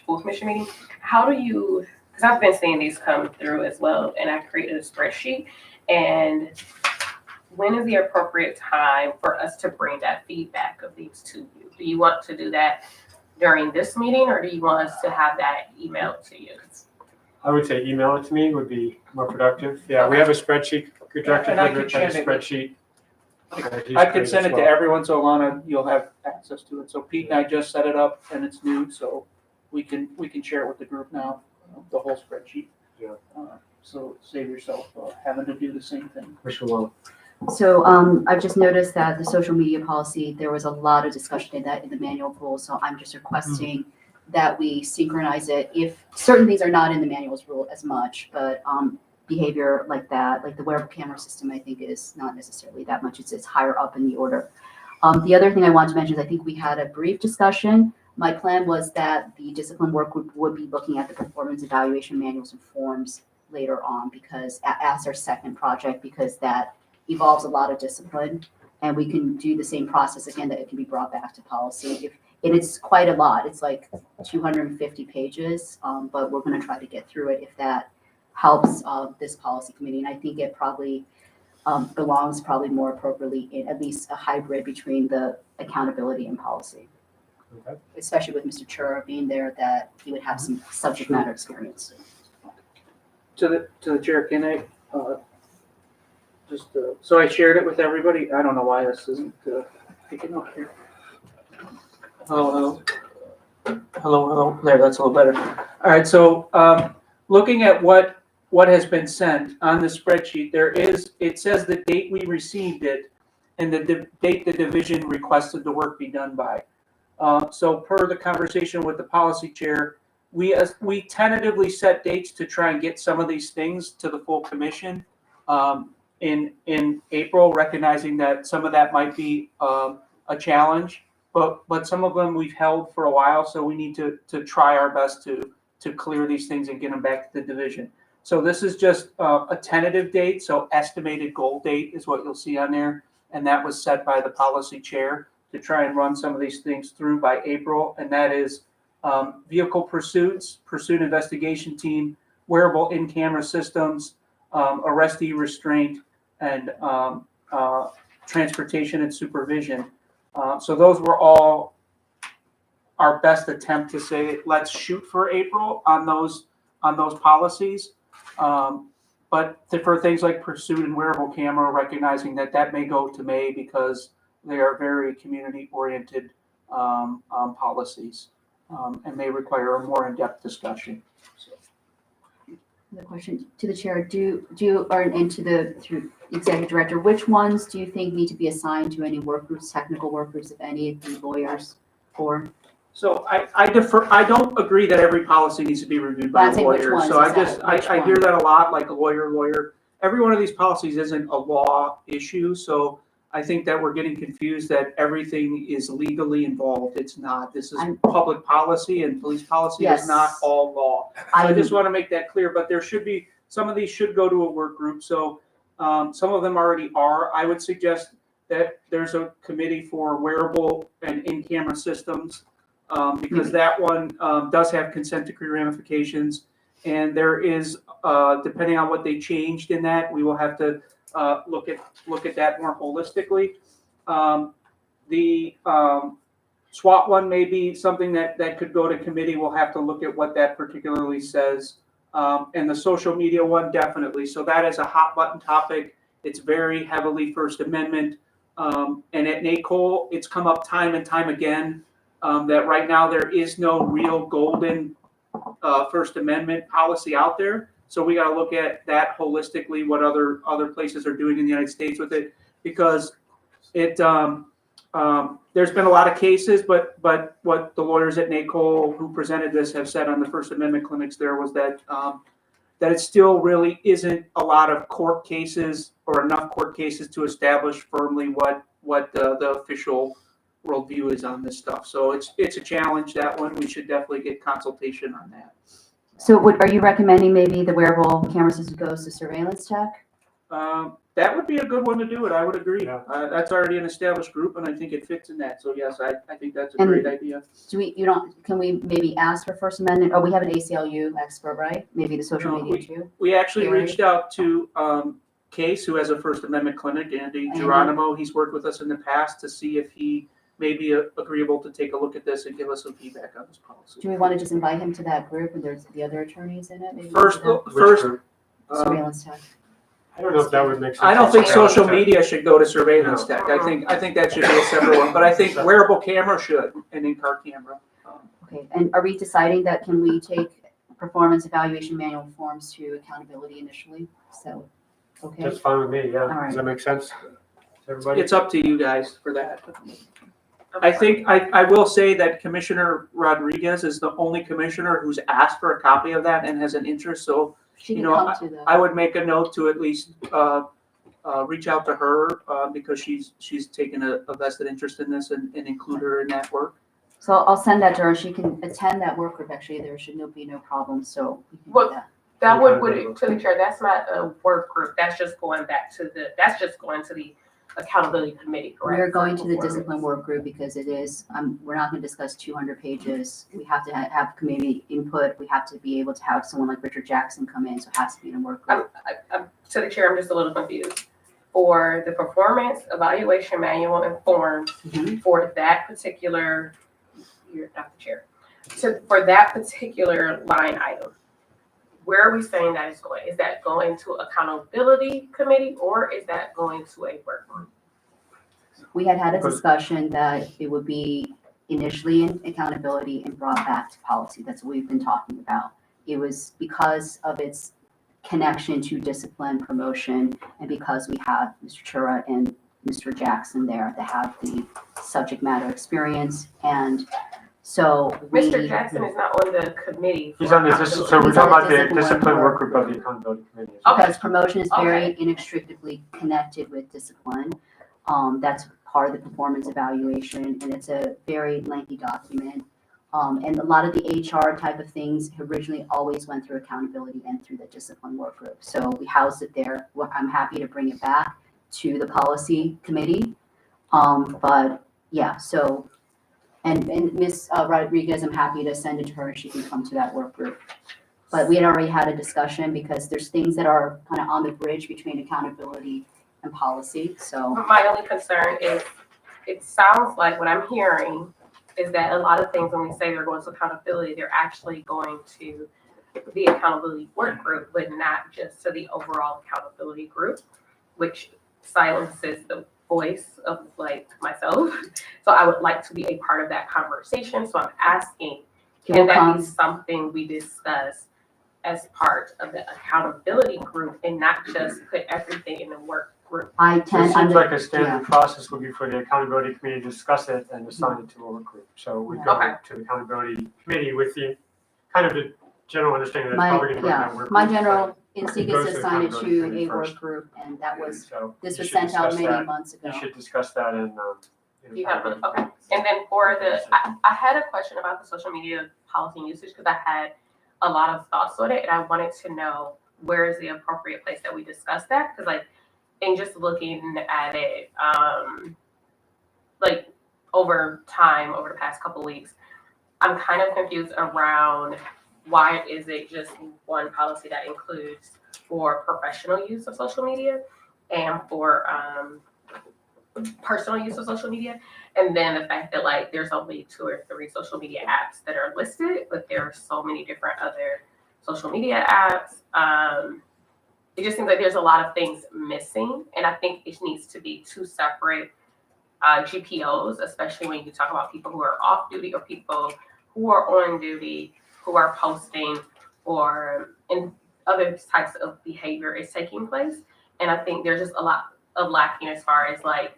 full commission meeting. How do you, because I've been seeing these come through as well, and I created a spreadsheet. And when is the appropriate time for us to bring that feedback of these to you? Do you want to do that during this meeting, or do you want us to have that emailed to you? I would say email it to me would be more productive. Yeah, we have a spreadsheet. Good Director And I can Goodrich has a send it. spreadsheet. I could send it to everyone, so Alana, you'll have access to it. So Pete and I just set it up and it's new, so we can share it with the group now, the whole spreadsheet. Yeah. So save yourself having to do the same thing. Commissioner Wong. So I've just noticed that the social media policy, there was a lot of discussion in that in the manual rules. So I'm just requesting that we synchronize it. If certain things are not in the manual's rule as much, but behavior like that, like the wearable camera system, I think is not necessarily that much. It's higher up in the order. The other thing I want to mention is I think we had a brief discussion. My plan was that the discipline work group would be looking at the performance evaluation manuals and forms later on because as our second project, because that involves a lot of discipline and we can do the same process again, that it can be brought back to policy. And it's quite a lot. It's like 250 pages, but we're gonna try to get through it if that helps this policy committee. And I think it probably belongs probably more appropriately in at least a hybrid between the accountability and policy. Okay. Especially with Mr. Chura being there, that he would have some subject matter experience. To the chair, can I, so I shared it with everybody. I don't know why this isn't, picking up here. Hello. There, that's a little better. All right, so, looking at what has been sent on the spreadsheet, it says the date we received it and the date the division requested the work be done by. So per the conversation with the policy chair, we tentatively set dates to try and get some of these things to the full commission in April, recognizing that some of that might be a challenge, but some of them we've held for a while, so we need to try our best to clear these things and get them back to the division. So this is just a tentative date, so estimated goal date is what you'll see on there, and that was set by the policy chair to try and run some of these things through by April, and that is vehicle pursuits, pursuit investigation team, wearable in-camera systems, arrestee restraint, and transportation and supervision. So those were all our best attempt to say, let's shoot for April on those policies. But for things like pursuit and wearable camera, recognizing that may go to May because they are very community-oriented policies and may require a more in-depth discussion. So. The question to the chair, and to the executive director, which ones do you think need to be assigned to any work groups, technical work groups, if any, of the lawyers for? So I defer. I don't agree that every policy needs to be reviewed by a lawyer. So I hear that a lot, like a lawyer. Every one of these policies isn't a law issue. So I think that we're getting confused that everything is legally involved. It's not. This is public policy, and police policy is not all law. So I just want to make that clear. But there should be, some of these should go to a work group. So some of them already are. I would suggest that there's a committee for wearable and in-camera systems. Because that one does have consent decree ramifications, and there is, depending on what they changed in that, we will have to look at that more holistically. The SWAT one may be something that could go to committee. We'll have to look at what that particularly says. And the social media one, definitely. So that is a hot button topic. It's very heavily First Amendment. And at NACOL, it's come up time and time again. That right now there is no real golden First Amendment policy out there. So we got to look at that holistically, what other places are doing in the United States with it, because it there's been a lot of cases, but what the lawyers at NACOL who presented this have said on the First Amendment clinics there was that that it still really isn't a lot of court cases or enough court cases to establish firmly what the official worldview is on this stuff. So it's a challenge, that one. We should definitely get consultation on that. So are you recommending maybe the wearable camera system goes to surveillance tech? That would be a good one to do it. I would agree. Yeah. That's already an established group, and I think it fits in that. So yes, I think that's a great idea. Can we maybe ask for First Amendment? Oh, we have an ACLU expert, right? Maybe the social media too? We actually Gary? reached out to Case, who has a First Amendment clinic, Andy Geronimo. He's worked with us in the past to see if he may be agreeable to take a look at this and give us some feedback on this policy. Do we want to just invite him to that group and there's the other attorneys in it? Maybe First, surveillance tech. I don't know if that would make sense. I don't think social media should go to surveillance tech. I think that should be a separate one. But I think wearable camera should, and in-car camera. Okay, and are we deciding that can we take performance evaluation manual forms to accountability initially? So, okay. That's fine with me, yeah. All right. Does that make sense to everybody? It's up to you guys for that. I think I will say that Commissioner Rodriguez is the only commissioner who's asked for a copy of that and has an interest. So, She can come to the. I would make a note to at least reach out to her because she's taken a vested interest in this and include her in that work. So I'll send that to her. She can attend that work group. Actually, there should be no problem. So we can do that. That would to the chair. That's not a work group. That's just going to the accountability committee, correct? We're going to the Performance. discipline work group because it is, we're not gonna discuss 200 pages. We have to have community input. We have to be able to have someone like Richard Jackson come in, so it has to be in a work group. To the chair, I'm just a little confused. For the performance evaluation manual and forms Mhm. for that particular, you're not the chair. So for that particular line item, where are we saying that is going? Is that going to accountability committee or is that going to a work group? We had a discussion that it would be initially in accountability and brought back to policy. That's what we've been talking about. It was because of its connection to discipline promotion and because we have Mr. Chura and Mr. Jackson there that have the subject matter experience. And so Mr. Jackson is not on the committee. He's on the, so we're talking about the discipline work group of the accountability committee. Okay. Because promotion is very inextricably connected with discipline. That's part of the performance evaluation, and it's a very lengthy document. And a lot of the HR type of things originally always went through accountability and through the discipline work group. So we housed it there. Well, I'm happy to bring it back to the policy committee. But yeah, so, and Ms. Rodriguez, I'm happy to send it to her. She can come to that work group. But we had already had a discussion because there's things that are kind of on the bridge between accountability and policy, so. My only concern is, it sounds like what I'm hearing is that a lot of things when we say they're going to accountability, they're actually going to the accountability work group, but not just to the overall accountability group, which silences the voice of like myself. So I would like to be a part of that conversation. So I'm asking, can that be something we discuss as part of the accountability group and not just put everything in the work group? It seems like a standard process would be for the accountability committee to discuss it and assign it to a work group. So we go to the accountability committee with the kind of the general understanding that it's probably going to go to that work group. My general instinct goes is to to the assign it accountability to a committee work first. group, and that was, So this you was should sent out discuss many that. months ago. You should discuss that in You have, okay. And then for the, I had a question about the social media policy and usage because I had a lot of thoughts on it and I wanted to know where is the appropriate place that we discuss that? Because like, in just looking at it, like over time, over the past couple weeks, I'm kind of confused around why is it just one policy that includes for professional use of social media and for personal use of social media, and then the fact that like there's only 2 or 3 social media apps that are listed, but there are so many different other social media apps. It just seems like there's a lot of things missing, and I think it needs to be 2 separate GPOs, especially when you talk about people who are off duty or people who are on duty, who are posting or in other types of behavior is taking place. And I think there's just a lot of lacking as far as like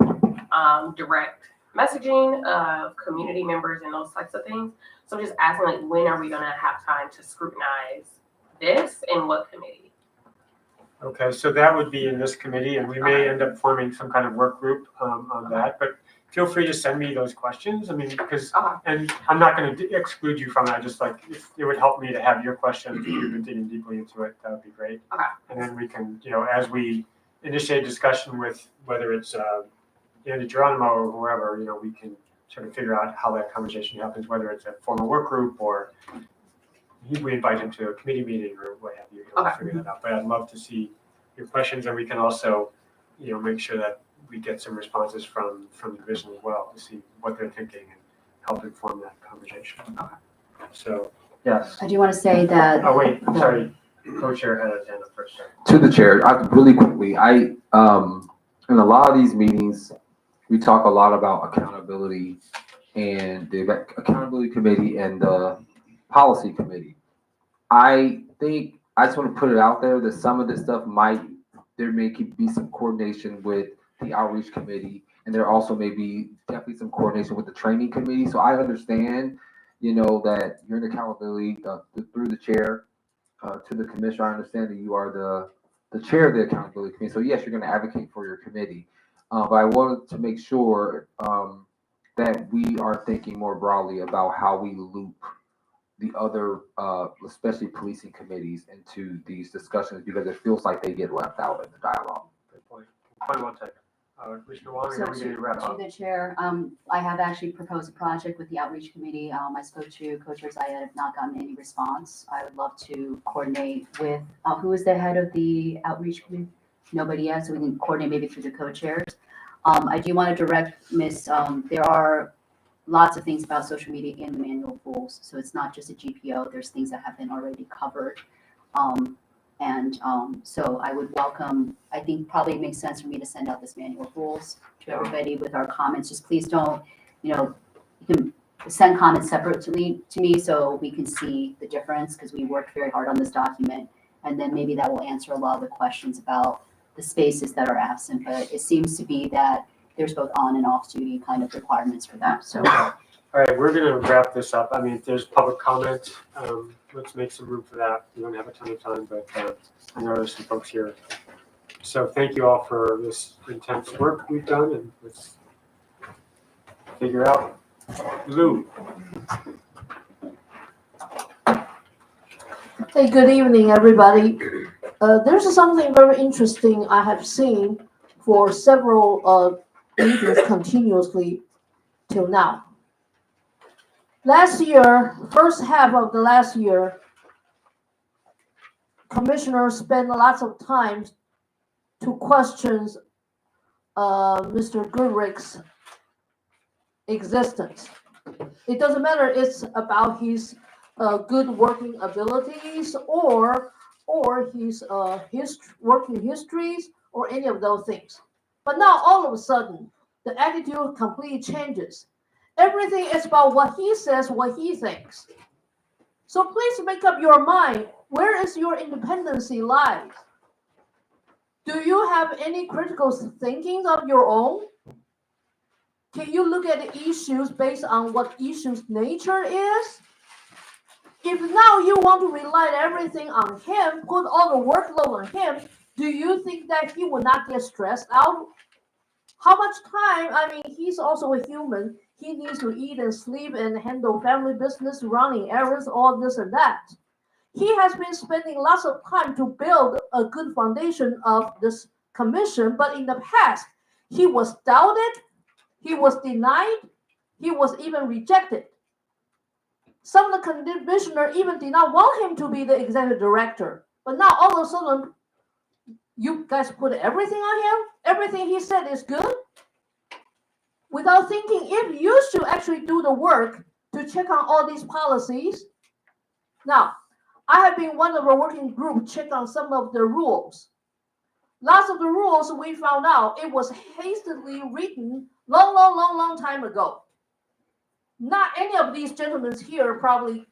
direct messaging of community members and those types of things. So I'm just asking, like, when are we gonna have time to scrutinize this and what committee? Okay, so that would be in this committee, and we may end up forming some kind of work group on that, but feel free to send me those questions. I mean, because, and I'm not going to exclude you from it. I just like, if it would help me to have your questions, if you've been digging deeply into it, that would be great. Okay. And then we can, you know, as we initiate discussion with whether it's Andy Geronimo or whoever, you know, we can sort of figure out how that conversation happens, whether it's a formal work group or we invite him to a committee meeting or what have you. We'll figure that out. But I'd love to see your questions, and we can also, you know, make sure that we get some responses from the division as well to see what they're thinking and help inform that conversation. So, yes. I do want to say that. Oh, wait, sorry. Co-chair had a hand up first. Sorry. To the chair, really quickly, in a lot of these meetings, we talk a lot about accountability and the accountability committee and the policy committee. I think I just want to put it out there that some of this stuff there may be some coordination with the outreach committee, and there also may be definitely some coordination with the training committee. So I understand, you know, that you're in accountability through the chair to the commissioner. I understand that you are the chair of the accountability committee. So yes, you're going to advocate for your committee, but I wanted to make sure that we are thinking more broadly about how we loop the other, especially policing committees, into these discussions because it feels like they get left out in the dialogue. Good point. Point well taken. Commissioner Wong, So and then we're going to wrap to up. the chair, I have actually proposed a project with the outreach committee. I spoke to co-chairs. I have not gotten any response. I would love to coordinate with, who is the head of the outreach committee? Nobody yet, so we can coordinate maybe through the co-chairs. I do want to direct Miss, there are lots of things about social media in the manual rules. So it's not just a GPO. There's things that have been already covered. So I would welcome, I think probably it makes sense for me to send out this manual rules to everybody with our comments. Just please don't, you can send comments separately to me so we can see the difference because we worked very hard on this document. And then maybe that will answer a lot of the questions about the spaces that are absent. But it seems to be that there's both on and off duty kind of requirements for that. So. All right, we're going to wrap this up. I mean, if there's public comment, let's make some room for that. We don't have a ton of time, but I know there's some folks here. So thank you all for this intense work we've done, and let's figure out Lou. Hey, good evening, everybody. There's something very interesting I have seen for several meetings continuously till now. Last year, first half of the last year, commissioners spent lots of time to question Mr. Goodrick's existence. It doesn't matter it's about his good working abilities or his working histories or any of those things. But now all of a sudden, the attitude completely changes. Everything is about what he says, what he thinks. So please make up your mind. Where is your independency lies? Do you have any critical thinking of your own? Can you look at the issues based on what issues' nature is? If now you want to rely everything on him, put all the workload on him, do you think that he will not get stressed out? How much time? I mean, he's also a human. He needs to eat and sleep and handle family business, running errands, all this and that. He has been spending lots of time to build a good foundation of this commission, but in the past, he was doubted, he was denied, he was even rejected. Some of the commissioners even did not want him to be the executive director. But now all of a sudden, you guys put everything on him? Everything he said is good? Without thinking if you should actually do the work to check on all these policies. Now, I have been one of the working group check on some of the rules. Lots of the rules we found out it was hastily written long time ago. Not any of these gentlemen here probably,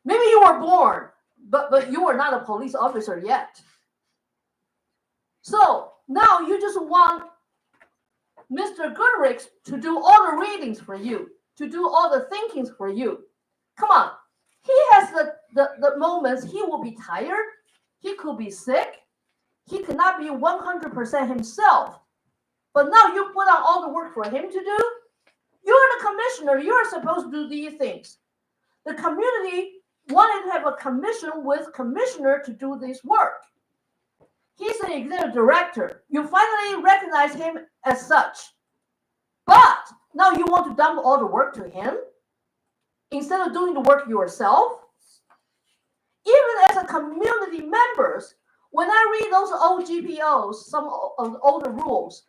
maybe you were born, but you were not a police officer yet. So now you just want Mr. Goodrick to do all the readings for you, to do all the thinkings for you. Come on. He has the moments he will be tired. He could be sick. He cannot be 100% himself. But now you put out all the work for him to do. You're the commissioner. You're supposed to do these things. The community wanted to have a commission with commissioner to do this work. He's an executive director. You finally recognize him as such. But now you want to dump all the work to him instead of doing the work yourself. Even as a community members, when I read those old GPOs, some of the older rules,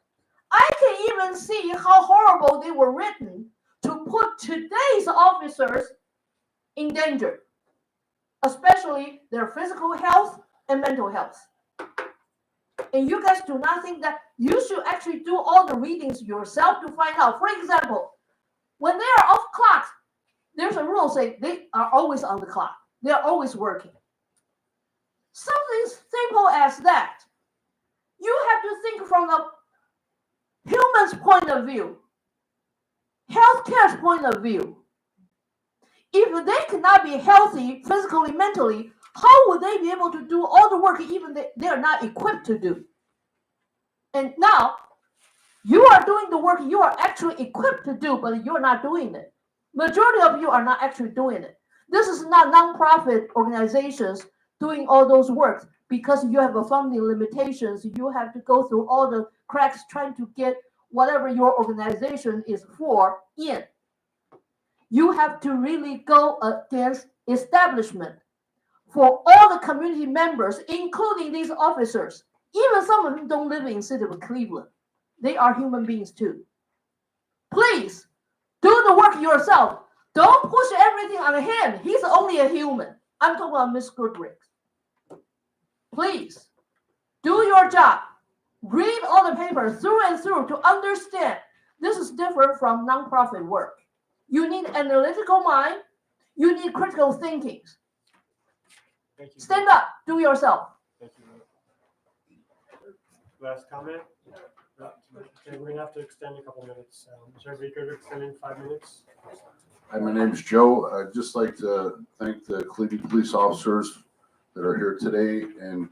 I can even see how horrible they were written to put today's officers in danger, especially their physical health and mental health. And you guys do not think that you should actually do all the readings yourself to find out. For example, when they are off clock, there's a rule saying they are always on the clock. They are always working. Something simple as that. You have to think from a human's point of view, healthcare's point of view. If they cannot be healthy physically, mentally, how would they be able to do all the work even they are not equipped to do? And now, you are doing the work you are actually equipped to do, but you're not doing it. Majority of you are not actually doing it. This is not non-profit organizations doing all those works because you have a funding limitations. You have to go through all the cracks trying to get whatever your organization is for in. You have to really go against establishment for all the community members, including these officers. Even some of them don't live in the city of Cleveland. They are human beings too. Please do the work yourself. Don't push everything on him. He's only a human. I'm talking about Ms. Goodrich. Please do your job. Read all the papers through and through to understand this is different from nonprofit work. You need analytical mind. You need critical thinking. Thank you. Stand up. Do yourself. Thank you. Last comment? Okay, we're gonna have to extend a couple minutes. Is everybody good with extending 5 minutes? Hi, my name is Joe. I'd just like to thank the Cleveland police officers that are here today and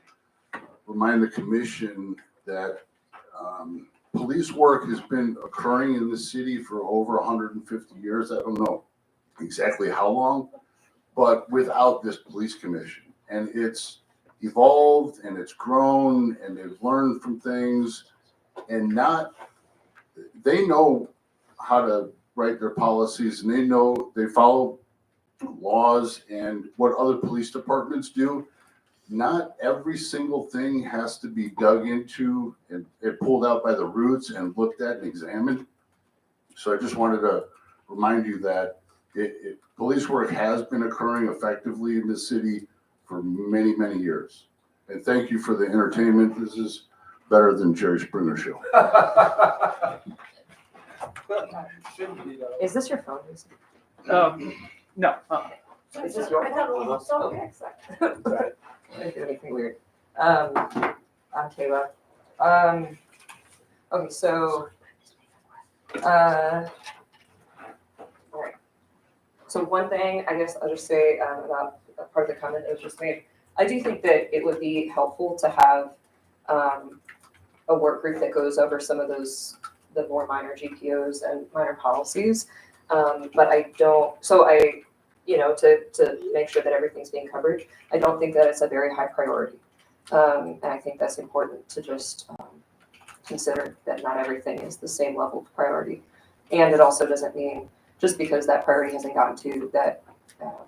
remind the commission that police work has been occurring in the city for over 150 years. I don't know exactly how long, but without this police commission. And it's evolved and it's grown and they've learned from things and they know how to write their policies and they follow laws and what other police departments do. Not every single thing has to be dug into and pulled out by the roots and looked at and examined. So I just wanted to remind you that police work has been occurring effectively in the city for many, many years. And thank you for the entertainment. This is better than Jerry Springer show. Is this your phone? No. Is this your phone? Okay. Didn't do anything weird. I'm Kayla. Okay, so, all right. So one thing, I guess I'll just say about a part of the comment that was just made. I do think that it would be helpful to have a work group that goes over some of the more minor GPOs and minor policies. But I don't, so I, to make sure that everything's being covered, I don't think that it's a very high priority. And I think that's important to just consider that not everything is the same level of priority. And it also doesn't mean just because that priority hasn't gotten to that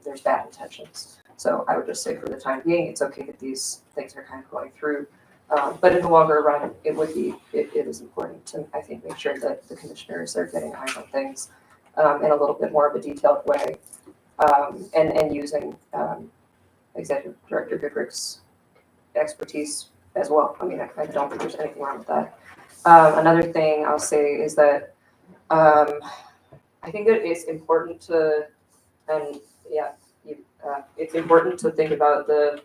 there's bad intentions. So I would just say for the time being, it's okay that these things are kind of going through. But in the longer run, it is important to, I think, make sure that the commissioners are getting eyes on things in a little bit more of a detailed way. And using Executive Director Goodrich's expertise as well. I mean, I don't think there's anything wrong with that. Another thing I'll say is that I think that it's important to, it's important to think about the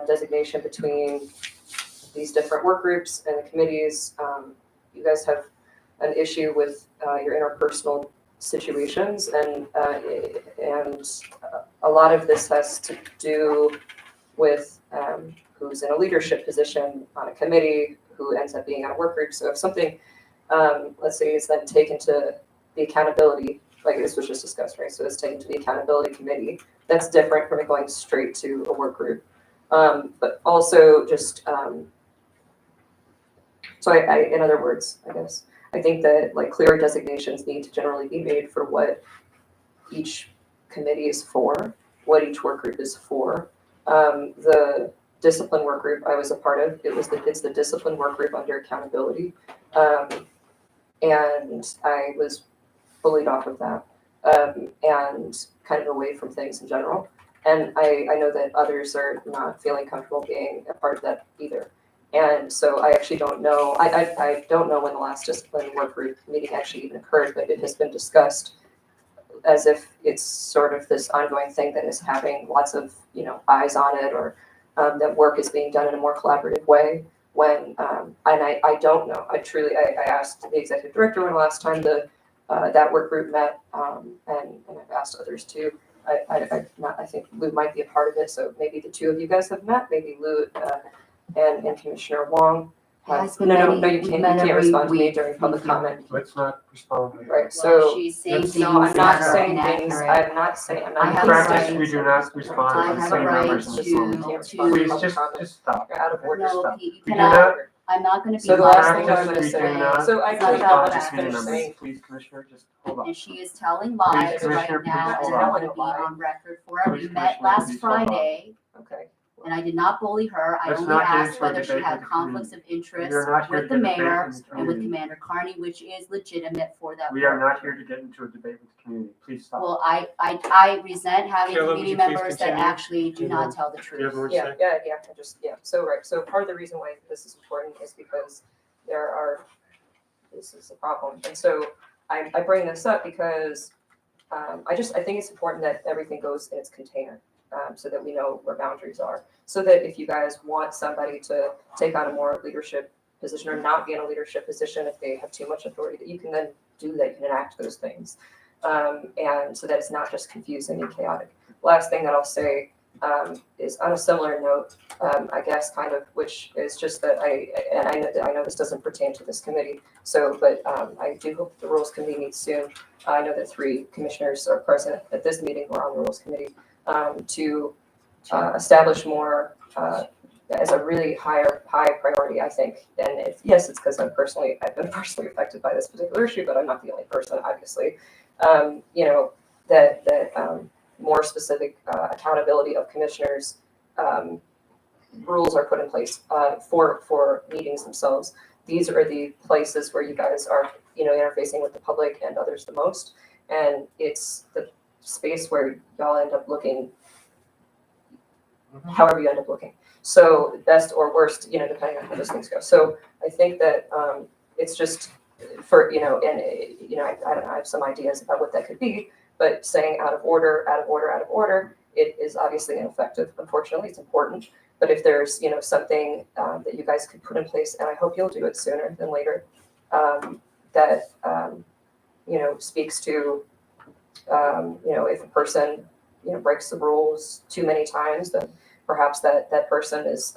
designation between these different work groups and the committees. You guys have an issue with your interpersonal situations, and a lot of this has to do with who's in a leadership position on a committee, who ends up being on a work group. So if something, let's say, is then taken to the accountability, like this was just discussed, right? So it's taken to the accountability committee. That's different from it going straight to a work group. But also just, so I, in other words, I guess, I think that like clearer designations need to generally be made for what each committee is for, what each work group is for. The discipline work group I was a part of, it's the discipline work group under accountability. And I was bullied off of that and kind of away from things in general. And I know that others are not feeling comfortable being a part of that either. And so I actually don't know, I don't know when the last discipline work group meeting actually even occurred, but it has been discussed as if it's sort of this ongoing thing that is having lots of, eyes on it, or that work is being done in a more collaborative way. When, and I don't know, I asked the executive director when the last time that work group met, and I've asked others too. I think Lou might be a part of it, so maybe the two of you guys have met, maybe Lou and Commissioner Wong. No, you can't respond to me during public comment. Let's not respond. So Right. So she's saying things no, I'm not that are saying things. inaccurate. I'm not saying. I'm I not have In a practice, right- we do not respond I to the have a same right members in this room. to, Please just stop. You're out of order. no, Stop. you We do cannot, not, I'm not gonna be So the liable last thing I was for gonna this say, way. so I It's not think about I'll what just happens. finish saying, Please, Commissioner, just hold on. And she is telling lies Please, right Commissioner, now, please and hold I don't on. wanna be on record for it. We Please, met Commissioner, last please hold on. Friday, okay. and I did not bully her. I Let's only not get asked into a whether she debate had with the conflicts of We interest are not here with to the get a debate mayor in the and with community. Commander Carney, which is legitimate for that. We are work. not here to get into a debate with the community. Please stop. Well, I resent having Sheila, would committee you please members that continue? actually do not tell the Do you have truth. more to Yeah, say? I just, so, right, so part of the reason why this is important is because this is a problem, and so I bring this up because I think it's important that everything goes in its container, so that we know where boundaries are, so that if you guys want somebody to take on a more leadership position or not be in a leadership position, if they have too much authority, that you can then do that, you can enact those things, and so that it's not just confusing and chaotic. Last thing that I'll say is on a similar note, I guess, kind of, which is just that I know this doesn't pertain to this committee, but I do hope the Rules Committee meets soon. I know that 3 commissioners are present at this meeting who are on the Rules Committee to establish more as a really high priority, I think. And yes, it's because I've been personally affected by this particular issue, but I'm not the only person, obviously. That more specific accountability of commissioners. Rules are put in place for meetings themselves. These are the places where you guys are, interfacing with the public and others the most, and it's the space where y'all end up looking, however you end up looking. So best or worst, depending on how those things go. So I think that it's just for, and I don't know, I have some ideas about what that could be, but saying out of order, it is obviously ineffective. Unfortunately, it's important. But if there's, something that you guys could put in place, and I hope you'll do it sooner than later, that, speaks to, if a person, breaks the rules too many times, then perhaps that person is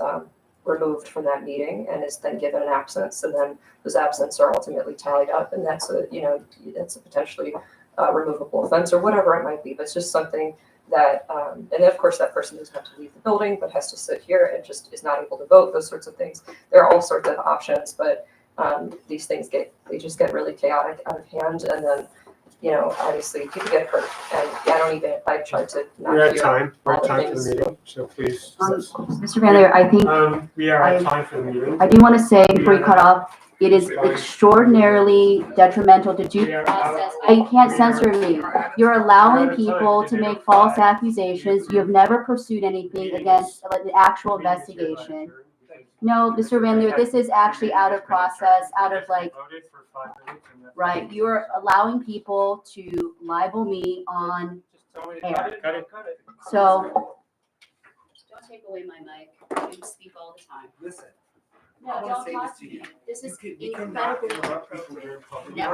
removed from that meeting and is then given an absence, and then those absences are ultimately tallied up, and that's a potentially removable offense or whatever it might be. But it's just something that, and of course that person doesn't have to leave the building, but has to sit here and just is not able to vote, those sorts of things. There are all sorts of options, but these things get really chaotic, out of hand, and then, obviously people get hurt, and I tried to not We're at hear time. We're all at the time for things. the meeting, so please. Mr. Van Leer, I think, We are at time for the meeting. I do want to say before you cut off, it is extraordinarily detrimental to due process. You can't censor me. You're allowing people to make false accusations. You have never pursued anything against the actual investigation. No, Mr. Van Leer, this is actually out of process, out of right. You're allowing people to libel me on air. Cut it. So, Don't take away my mic. You speak all the time. Listen, No, I wanna don't say talk this to to me. you. This is You cannot incredibly interrupt people during public. Never